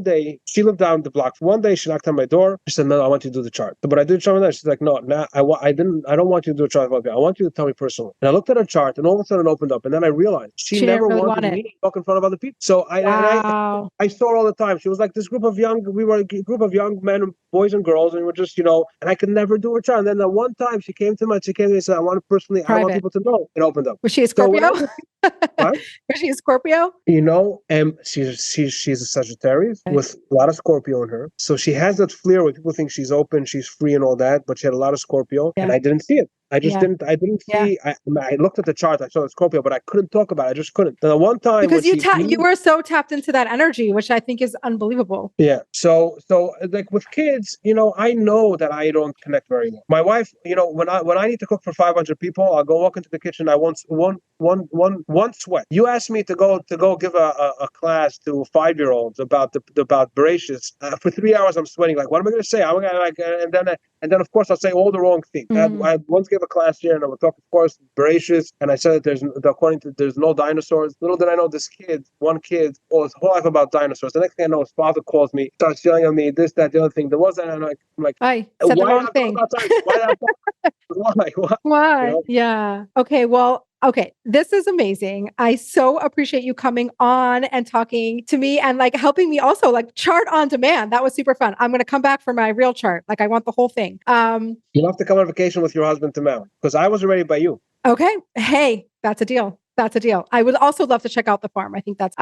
day, she lived down the block. One day she knocked on my door. She said, no, I want you to do the chart. But I did the chart with her. She's like, no, I don't want you to do a chart about me. I want you to tell me personally. And I looked at her chart and all of a sudden it opened up. And then I realized she never really wanted me to talk in front of other people. So I saw her all the time. She was like this group of young men, boys and girls, and we're just, and I could never do a chart. And then that one time she came to me and said, I want people to know. It opened up. Was she a Scorpio? Was she a Scorpio? She's a Sagittarius with a lot of Scorpio in her. So she has that flair where people think she's open, she's free and all that, but she had a lot of Scorpio and I didn't see it. I didn't see, I looked at the chart, I saw the Scorpio, but I couldn't talk about it. I just couldn't. The one time because you were so tapped into that energy, which I think is unbelievable. Yeah. So like with kids, I know that I don't connect very well. My wife, when I need to cook for 500 people, I'll go walk into the kitchen. I want one sweat. You asked me to go give a class to 5-year-olds about Bereshit. For 3 hours, I'm sweating. Like, what am I going to say? I'm gonna and then of course I'll say all the wrong things. I once gave a class here, and I would talk, of course, Bereshit, and I said that there's no dinosaurs. Little did I know, one kid, his whole life about dinosaurs. The next thing I know, his father calls me, starts yelling at me, this, that, the other thing. There was that, and I'm like, I said the wrong thing. Why? Yeah. Okay. Well, okay. This is amazing. I so appreciate you coming on and talking to me and like helping me also like chart on demand. That was super fun. I'm going to come back for my real chart. Like I want the whole thing. You'll have to come on vacation with your husband to Maui because I was already by you. Okay. Hey, that's a deal. That's a deal. I would also love to check out the farm. I think that's,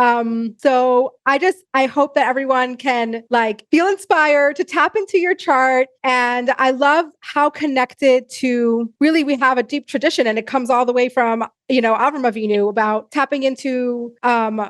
so I hope that everyone can like feel inspired to tap into your chart. And I love how connected to really, we have a deep tradition and it comes all the way from, Avram Avinu about tapping into,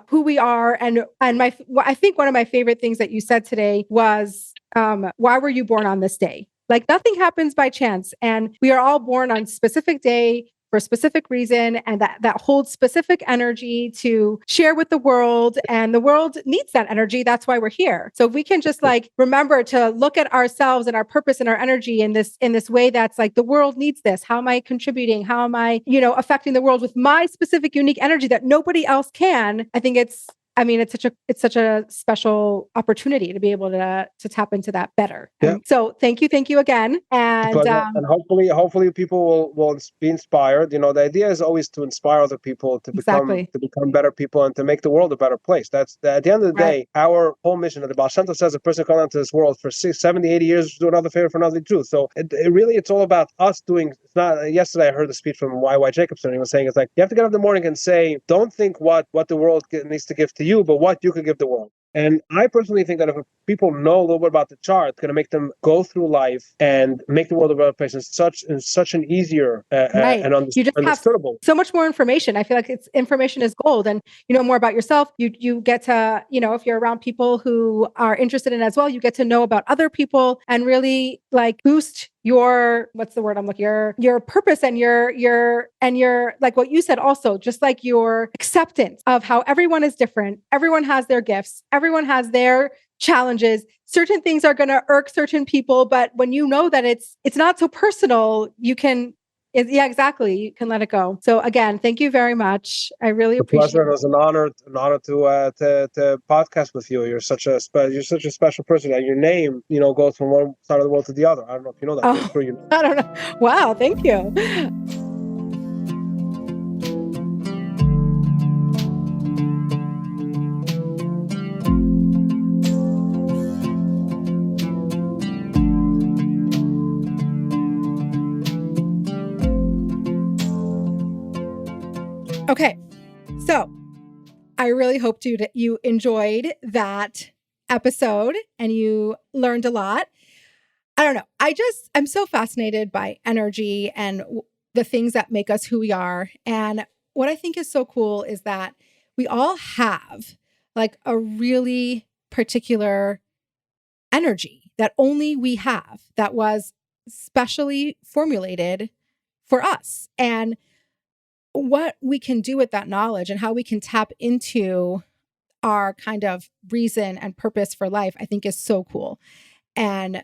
who we are. And I think one of my favorite things that you said today was, why were you born on this day? Like nothing happens by chance. And we are all born on a specific day for a specific reason, and that holds specific energy to share with the world, and the world needs that energy. That's why we're here. So if we can just like remember to look at ourselves and our purpose and our energy in this way, that's like the world needs this. How am I contributing? How am I, affecting the world with my specific unique energy that nobody else can? I think it's such a special opportunity to be able to tap into that better. Yeah. So thank you again. And hopefully people will be inspired. The idea is always to inspire other people to become better people and to make the world a better place. That's at the end of the day, our whole mission. The Baal Shem Tov says a person comes into this world for 60, 70, 80 years to do another favor for another truth. So it's all about us doing. It's not. Yesterday I heard a speech from Y.Y. Jacobson. He was saying it's like you have to get up in the morning and say, don't think what the world needs to give to you, but what you could give the world. And I personally think that if people know a little bit about the chart, it's going to make them go through life and make the world a better place in such an easier and understandable. So much more information. I feel like information is gold, and you know more about yourself. You get to, if you're around people who are interested in it as well, you get to know about other people and really like boost your, what's the word I'm looking, your purpose and your like what you said also, just like your acceptance of how everyone is different. Everyone has their gifts. Everyone has their challenges. Certain things are going to irk certain people, but when you know that it's not so personal, you can, you can let it go. So again, thank you very much. I really appreciate it. It was an honor to podcast with you. You're such a special person. And your name, goes from one side of the world to the other. I don't know if you know that. Oh, for you. I don't know. Wow, thank you. Okay, so I really hope you enjoyed that episode and you learned a lot. I don't know. I'm so fascinated by energy and the things that make us who we are. And what I think is so cool is that we all have like a really particular energy that only we have, that was specially formulated for us. And what we can do with that knowledge and how we can tap into our kind of reason and purpose for life, I think is so cool. And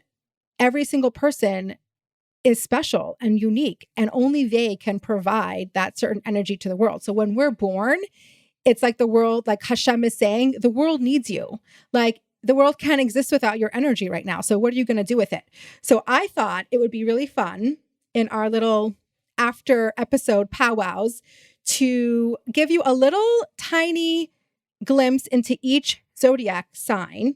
every single person is special and unique, and only they can provide that certain energy to the world. So when we're born, it's like the world, like Hashem is saying, the world needs you. Like the world can't exist without your energy right now. So what are you going to do with it? So I thought it would be really fun in our little after episode powwows to give you a little tiny glimpse into each zodiac sign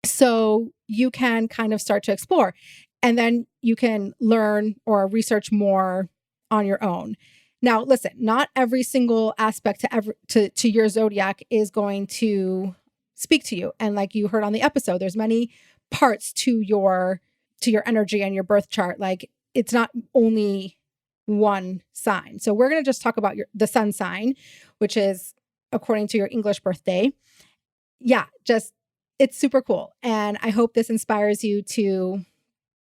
so you can kind of start to explore, and then you can learn or research more on your own. Now, listen, not every single aspect to your zodiac is going to speak to you. And like you heard on the episode, there's many parts to your energy and your birth chart. Like it's not only one sign. So we're going to just talk about the sun sign, which is according to your English birthday. Yeah, it's super cool. And I hope this inspires you to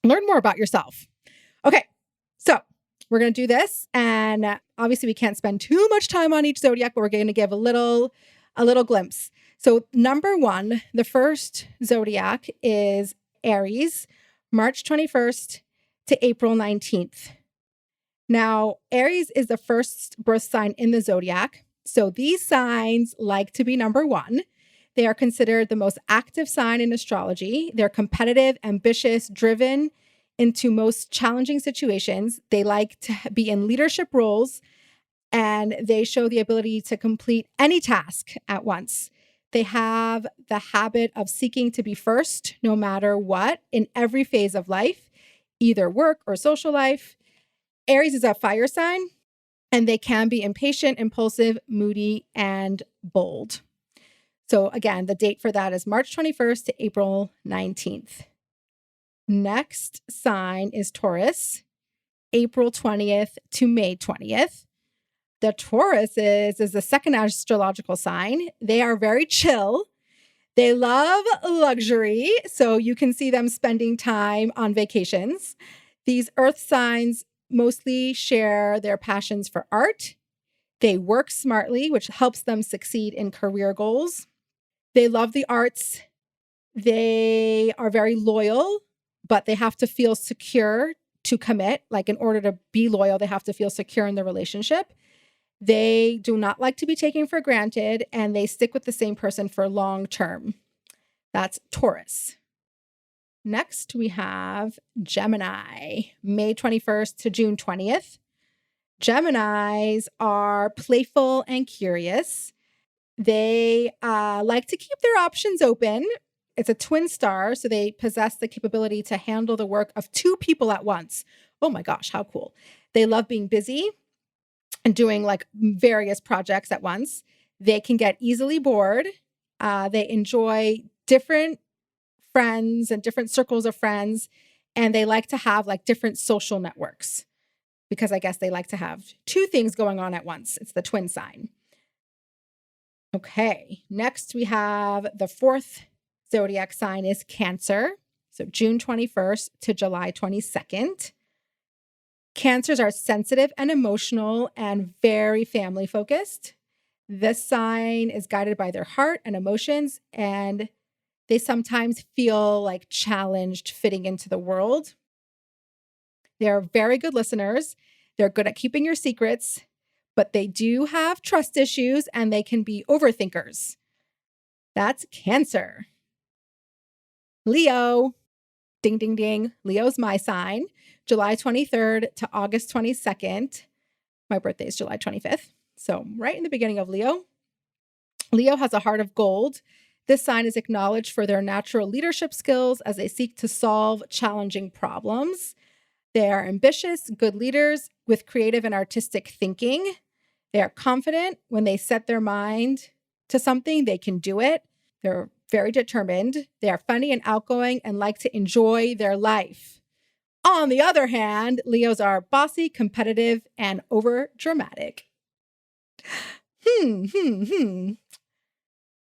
learn more about yourself. Okay, so we're going to do this. And obviously we can't spend too much time on each zodiac, but we're going to give a little glimpse. So number 1, the first zodiac is Aries, March 21st to April 19th. Now, Aries is the first birth sign in the zodiac. So these signs like to be number 1. They are considered the most active sign in astrology. They're competitive, ambitious, driven into most challenging situations. They like to be in leadership roles, and they show the ability to complete any task at once. They have the habit of seeking to be first, no matter what, in every phase of life, either work or social life. Aries is a fire sign, and they can be impatient, impulsive, moody, and bold. So again, the date for that is March 21st to April 19th. Next sign is Taurus, April 20th to May 20th. The Taurus is the second astrological sign. They are very chill. They love luxury, so you can see them spending time on vacations. These earth signs mostly share their passions for art. They work smartly, which helps them succeed in career goals. They love the arts. They are very loyal, but they have to feel secure to commit. Like in order to be loyal, they have to feel secure in the relationship. They do not like to be taken for granted, and they stick with the same person for long term. That's Taurus. Next, we have Gemini, May 21st to June 20th. Geminis are playful and curious. They like to keep their options open. It's a twin star, so they possess the capability to handle the work of 2 people at once. Oh my gosh, how cool. They love being busy and doing like various projects at once. They can get easily bored. They enjoy different friends and different circles of friends, and they like to have like different social networks because I guess they like to have 2 things going on at once. It's the twin sign. Okay, next we have the fourth zodiac sign is Cancer. So June 21st to July 22nd. Cancers are sensitive and emotional and very family focused. This sign is guided by their heart and emotions, and they sometimes feel like challenged fitting into the world. They're very good listeners. They're good at keeping your secrets, but they do have trust issues and they can be overthinkers. That's Cancer. Leo. Ding, ding, ding. Leo's my sign. July 23rd to August 22nd. My birthday is July 25th. So right in the beginning of Leo. Leo has a heart of gold. This sign is acknowledged for their natural leadership skills as they seek to solve challenging problems. They are ambitious, good leaders with creative and artistic thinking. They are confident when they set their mind to something, they can do it. They're very determined. They are funny and outgoing and like to enjoy their life. On the other hand, Leos are bossy, competitive, and over-dramatic.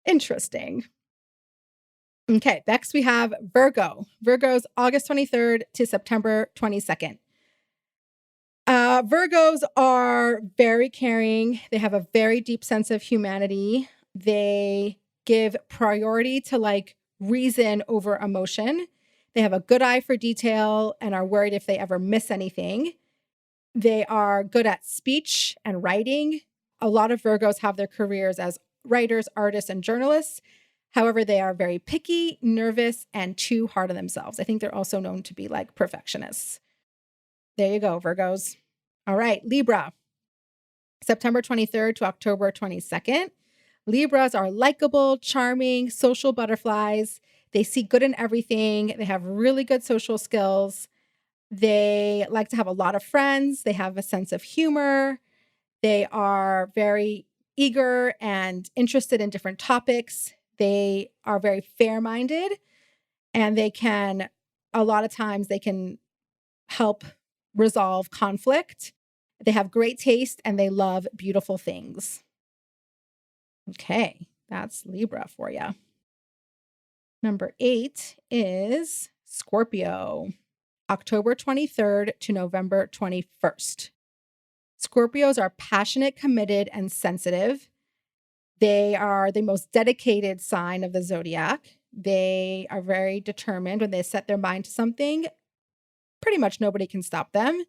Interesting. Okay, next we have Virgo. Virgo's August 23rd to September 22nd. Virgos are very caring. They have a very deep sense of humanity. They give priority to like reason over emotion. They have a good eye for detail and are worried if they ever miss anything. They are good at speech and writing. A lot of Virgos have their careers as writers, artists, and journalists. However, they are very picky, nervous, and too hard on themselves. I think they're also known to be like perfectionists. There you go, Virgos. All right, Libra. September 23rd to October 22nd. Libras are likable, charming, social butterflies. They see good in everything. They have really good social skills. They like to have a lot of friends. They have a sense of humor. They are very eager and interested in different topics. They are very fair-minded, and a lot of times they can help resolve conflict. They have great taste and they love beautiful things. Okay, that's Libra for you. Number 8 is Scorpio, October 23rd to November 21st. Scorpios are passionate, committed, and sensitive. They are the most dedicated sign of the zodiac. They are very determined. When they set their mind to something, pretty much nobody can stop them.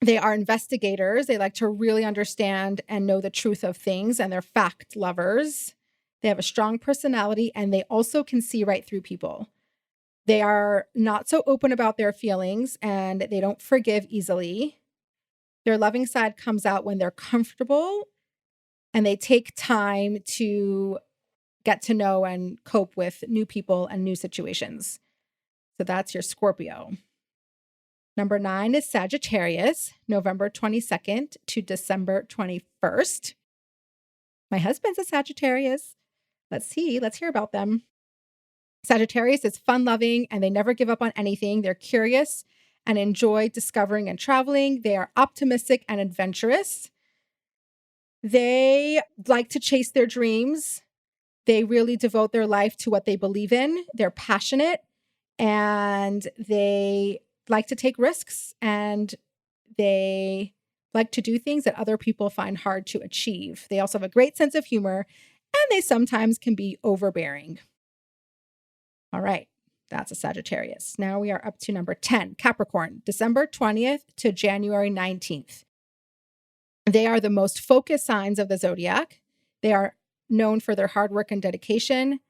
They are investigators. They like to really understand and know the truth of things, and they're fact lovers. They have a strong personality, and they also can see right through people. They are not so open about their feelings, and they don't forgive easily. Their loving side comes out when they're comfortable, and they take time to get to know and cope with new people and new situations. So that's your Scorpio. Number 9 is Sagittarius, November 22nd to December 21st. My husband's a Sagittarius. Let's hear about them. Sagittarius is fun-loving and they never give up on anything. They're curious and enjoy discovering and traveling. They are optimistic and adventurous. They like to chase their dreams. They really devote their life to what they believe in. They're passionate and they like to take risks, and they like to do things that other people find hard to achieve. They also have a great sense of humor, and they sometimes can be overbearing. All right, that's a Sagittarius. Now we are up to number 10, Capricorn, December 20th to January 19th. They are the most focused signs of the zodiac. They are known for their hard work and dedication.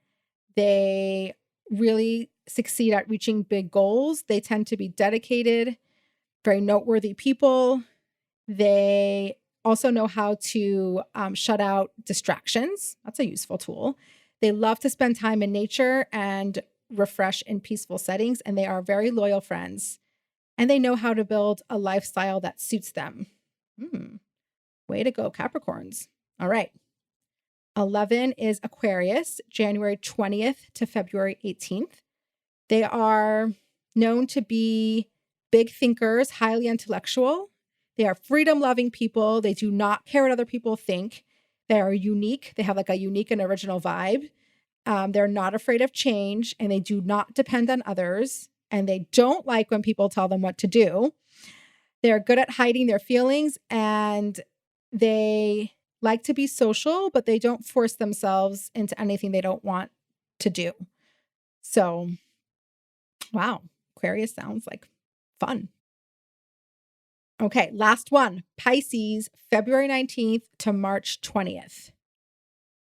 They really succeed at reaching big goals. They tend to be dedicated, very noteworthy people. They also know how to shut out distractions. That's a useful tool. They love to spend time in nature and refresh in peaceful settings, and they are very loyal friends. And they know how to build a lifestyle that suits them. Way to go, Capricorns. All right. 11 is Aquarius, January 20th to February 18th. They are known to be big thinkers, highly intellectual. They are freedom-loving people. They do not care what other people think. They are unique. They have like a unique and original vibe. They're not afraid of change, and they do not depend on others. And they don't like when people tell them what to do. They're good at hiding their feelings, and they like to be social, but they don't force themselves into anything they don't want to do. So, wow, Aquarius sounds like fun. Okay, last one, Pisces, February 19th to March 20th.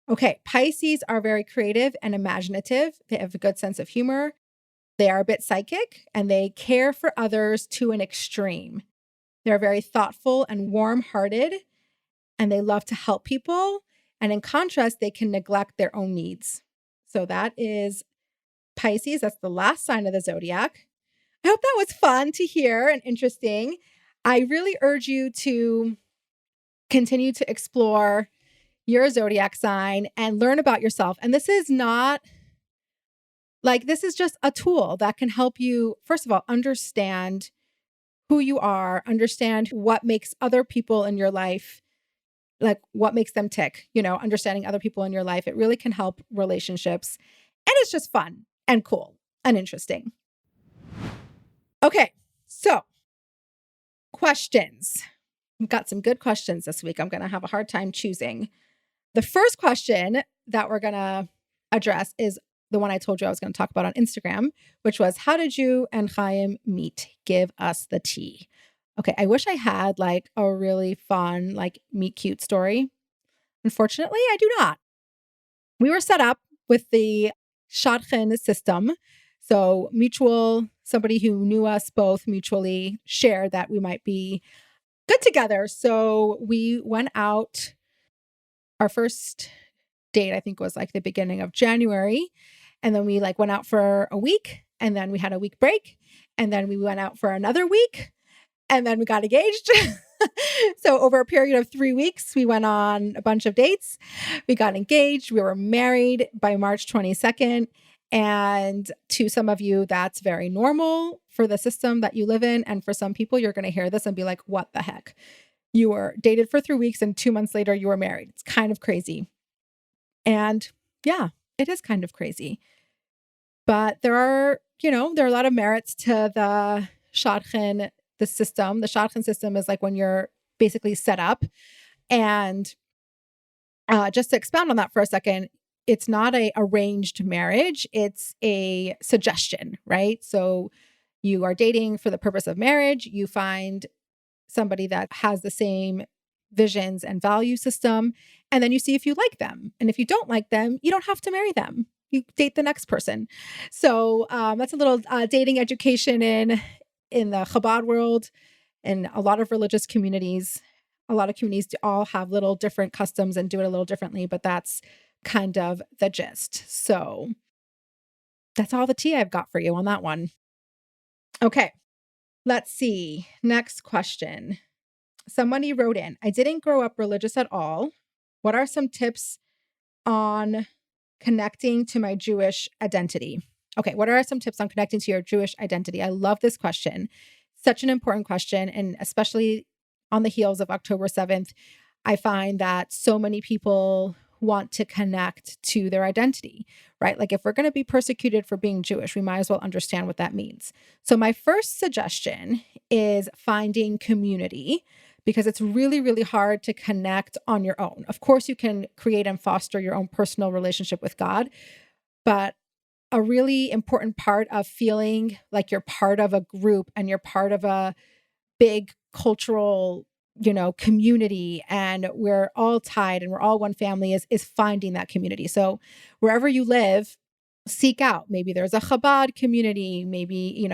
Okay, Pisces are very creative and imaginative. They have a good sense of humor. They are a bit psychic, and they care for others to an extreme. They're very thoughtful and warm-hearted, and they love to help people. And in contrast, they can neglect their own needs. So that is Pisces. That's the last sign of the zodiac. I hope that was fun to hear and interesting. I really urge you to continue to explore your zodiac sign and learn about yourself. And this is not like, this is just a tool that can help you, first of all, understand who you are, understand what makes other people in your life, like what makes them tick, understanding other people in your life. It really can help relationships. And it's just fun and cool and interesting. Okay, so questions. We've got some good questions this week. I'm going to have a hard time choosing. The first question that we're going to address is the one I told you I was going to talk about on Instagram, which was, how did you and Chaim meet? Give us the tea. Okay, I wish I had like a really fun, like meet cute story. Unfortunately, I do not. We were set up with the Zirkind system. So somebody who knew us both mutually shared that we might be good together. So we went out. Our first date, I think, was like the beginning of January. And then we went out for a week, and then we had a week break, and then we went out for another week, and then we got engaged. So over a period of 3 weeks, we went on a bunch of dates. We got engaged. We were married by March 22nd. And to some of you, that's very normal for the system that you live in. And for some people, you're going to hear this and be like, what the heck? you were dated for 3 weeks and 2 months later you were married. It's kind of crazy. And yeah, it is kind of crazy. But there are a lot of merits to the Shadchan, the system. The Shadchan system is like when you're basically set up. And just to expound on that for a second, it's not a arranged marriage. It's a suggestion, right? So you are dating for the purpose of marriage. You find somebody that has the same visions and value system, and then you see if you like them. And if you don't like them, you don't have to marry them. You date the next person. So that's a little dating education in the Chabad world and a lot of religious communities. A lot of communities all have little different customs and do it a little differently, but that's kind of the gist. So that's all the tea I've got for you on that one. Okay, let's see. Next question. Somebody wrote in, I didn't grow up religious at all. What are some tips on connecting to my Jewish identity? Okay, what are some tips on connecting to your Jewish identity? I love this question. Such an important question. And especially on the heels of October 7th, I find that so many people want to connect to their identity, right? Like if we're going to be persecuted for being Jewish, we might as well understand what that means. So my first suggestion is finding community, because it's really, really hard to connect on your own. Of course, you can create and foster your own personal relationship with God, but a really important part of feeling like you're part of a group and you're part of a big cultural, community, and we're all tied and we're all one family is finding that community. So wherever you live, seek out. Maybe there's a Chabad community, maybe,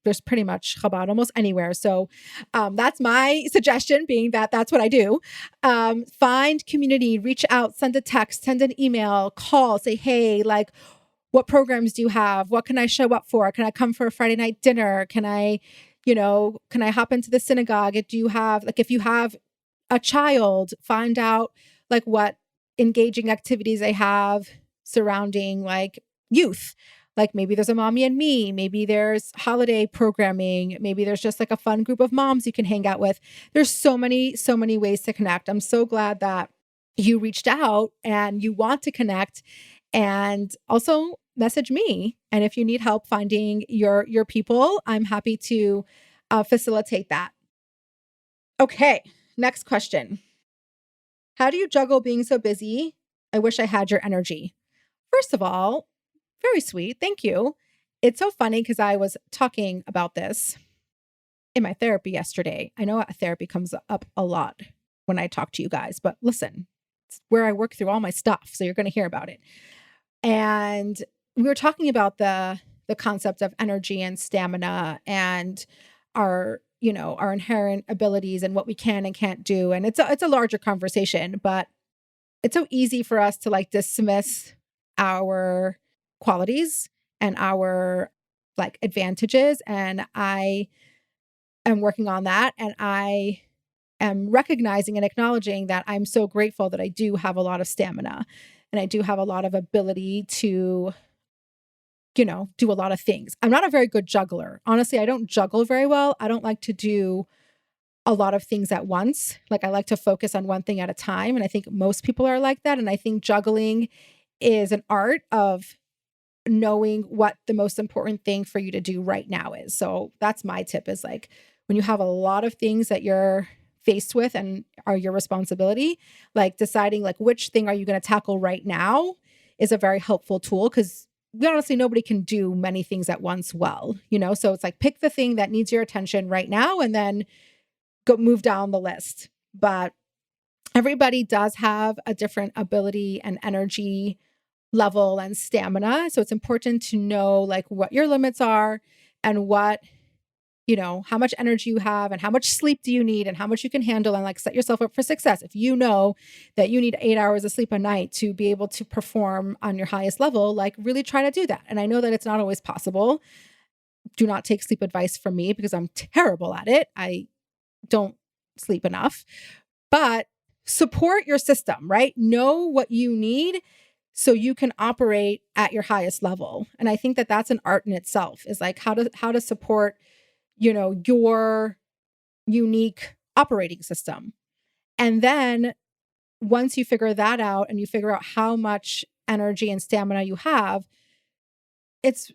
there's pretty much Chabad almost anywhere. So that's my suggestion, being that that's what I do. Find community, reach out, send a text, send an email, call, say, hey, like, what programs do you have? What can I show up for? Can I come for a Friday night dinner? Can I hop into the synagogue? Do you have, like, if you have a child, find out like what engaging activities they have surrounding like youth. Like maybe there's a mommy and me, maybe there's holiday programming, maybe there's just like a fun group of moms you can hang out with. There's so many ways to connect. I'm so glad that you reached out and you want to connect, and also message me. And if you need help finding your people, I'm happy to facilitate that. Okay, next question. How do you juggle being so busy? I wish I had your energy. First of all, very sweet. Thank you. It's so funny because I was talking about this in my therapy yesterday. I know therapy comes up a lot when I talk to you guys, but listen, it's where I work through all my stuff. So you're going to hear about it. And we were talking about the concept of energy and stamina and our inherent abilities and what we can and can't do. And it's a larger conversation, but it's so easy for us to like dismiss our qualities and our like advantages. And I am working on that. And I am recognizing and acknowledging that I'm so grateful that I do have a lot of stamina and I do have a lot of ability to, do a lot of things. I'm not a very good juggler. Honestly, I don't juggle very well. I don't like to do a lot of things at once. Like I like to focus on one thing at a time. And I think most people are like that. And I think juggling is an art of knowing what the most important thing for you to do right now is. So that's my tip, is like when you have a lot of things that you're faced with and are your responsibility, like deciding like which thing are you going to tackle right now is a very helpful tool, because honestly, nobody can do many things at once well, so it's like pick the thing that needs your attention right now and then go move down the list. But everybody does have a different ability and energy level and stamina. So it's important to know like what your limits are and what, how much energy you have and how much sleep do you need and how much you can handle, and like set yourself up for success. If you know that you need 8 hours of sleep a night to be able to perform on your highest level, like really try to do that. And I know that it's not always possible. Do not take sleep advice from me because I'm terrible at it. I don't sleep enough, but support your system, right? Know what you need so you can operate at your highest level. And I think that that's an art in itself, is like how to support, your unique operating system. And then once you figure that out and you figure out how much energy and stamina you have, it's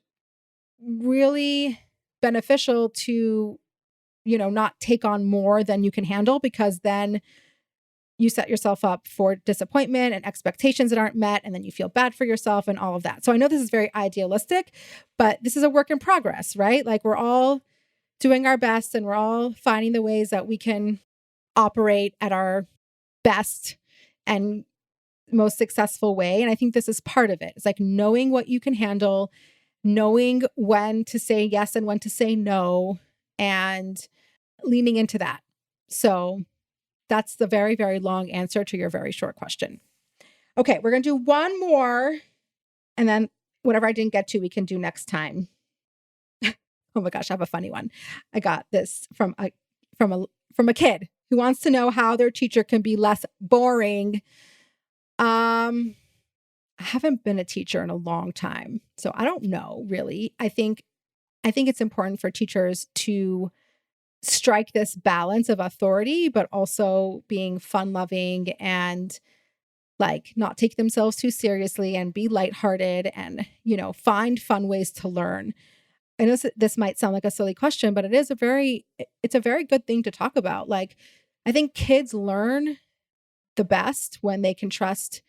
really beneficial to, not take on more than you can handle, because then you set yourself up for disappointment and expectations that aren't met, and then you feel bad for yourself and all of that. So I know this is very idealistic, but this is a work in progress, right? Like, we're all doing our best and we're all finding the ways that we can operate at our best and most successful way. And I think this is part of it. It's like knowing what you can handle, knowing when to say yes and when to say no, and leaning into that. So that's the very, very long answer to your very short question. Okay, we're going to do one more, and then whatever I didn't get to, we can do next time. Oh my gosh, I have a funny one. I got this from a kid who wants to know how their teacher can be less boring. I haven't been a teacher in a long time, so I don't know really. I think it's important for teachers to strike this balance of authority, but also being fun-loving and like not take themselves too seriously and be lighthearted and, find fun ways to learn. I know this might sound like a silly question, but it's a very good thing to talk about. Like, I think kids learn the best when they can trust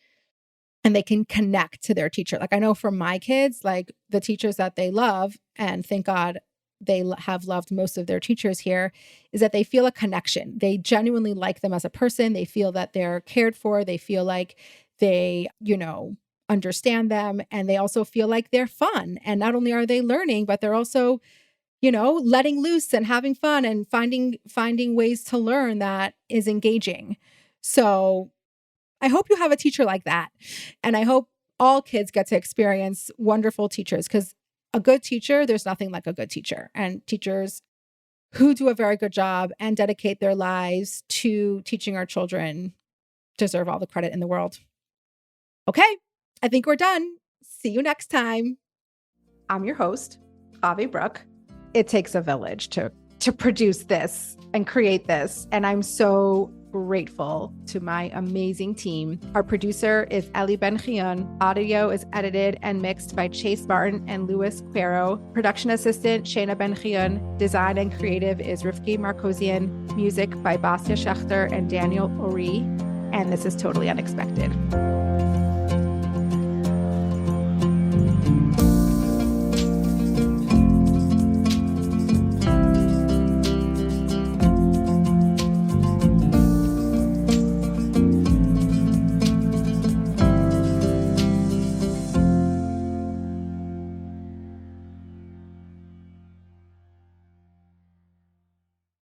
and they can connect to their teacher. Like, I know for my kids, like the teachers that they love, and thank God they have loved most of their teachers here, is that they feel a connection. They genuinely like them as a person. They feel that they're cared for. They feel like they, understand them. And they also feel like they're fun. And not only are they learning, but they're also, letting loose and having fun and finding ways to learn that is engaging. So I hope you have a teacher like that. And I hope all kids get to experience wonderful teachers, because a good teacher, there's nothing like a good teacher. And teachers who do a very good job and dedicate their lives to teaching our children deserve all the credit in the world. Okay, I think we're done. See you next time. I'm your host, Chavie Brooke. It takes a village to produce this and create this. And I'm so grateful to my amazing team. Our producer is Ellie Ben-Chion. Audio is edited and mixed by Chase Martin and Louis Quero. Production assistant, Shana Ben-Chion. Design and creative is Rifki Markosian. Music by Basia Schechter and Daniel Ori. And this is totally unexpected.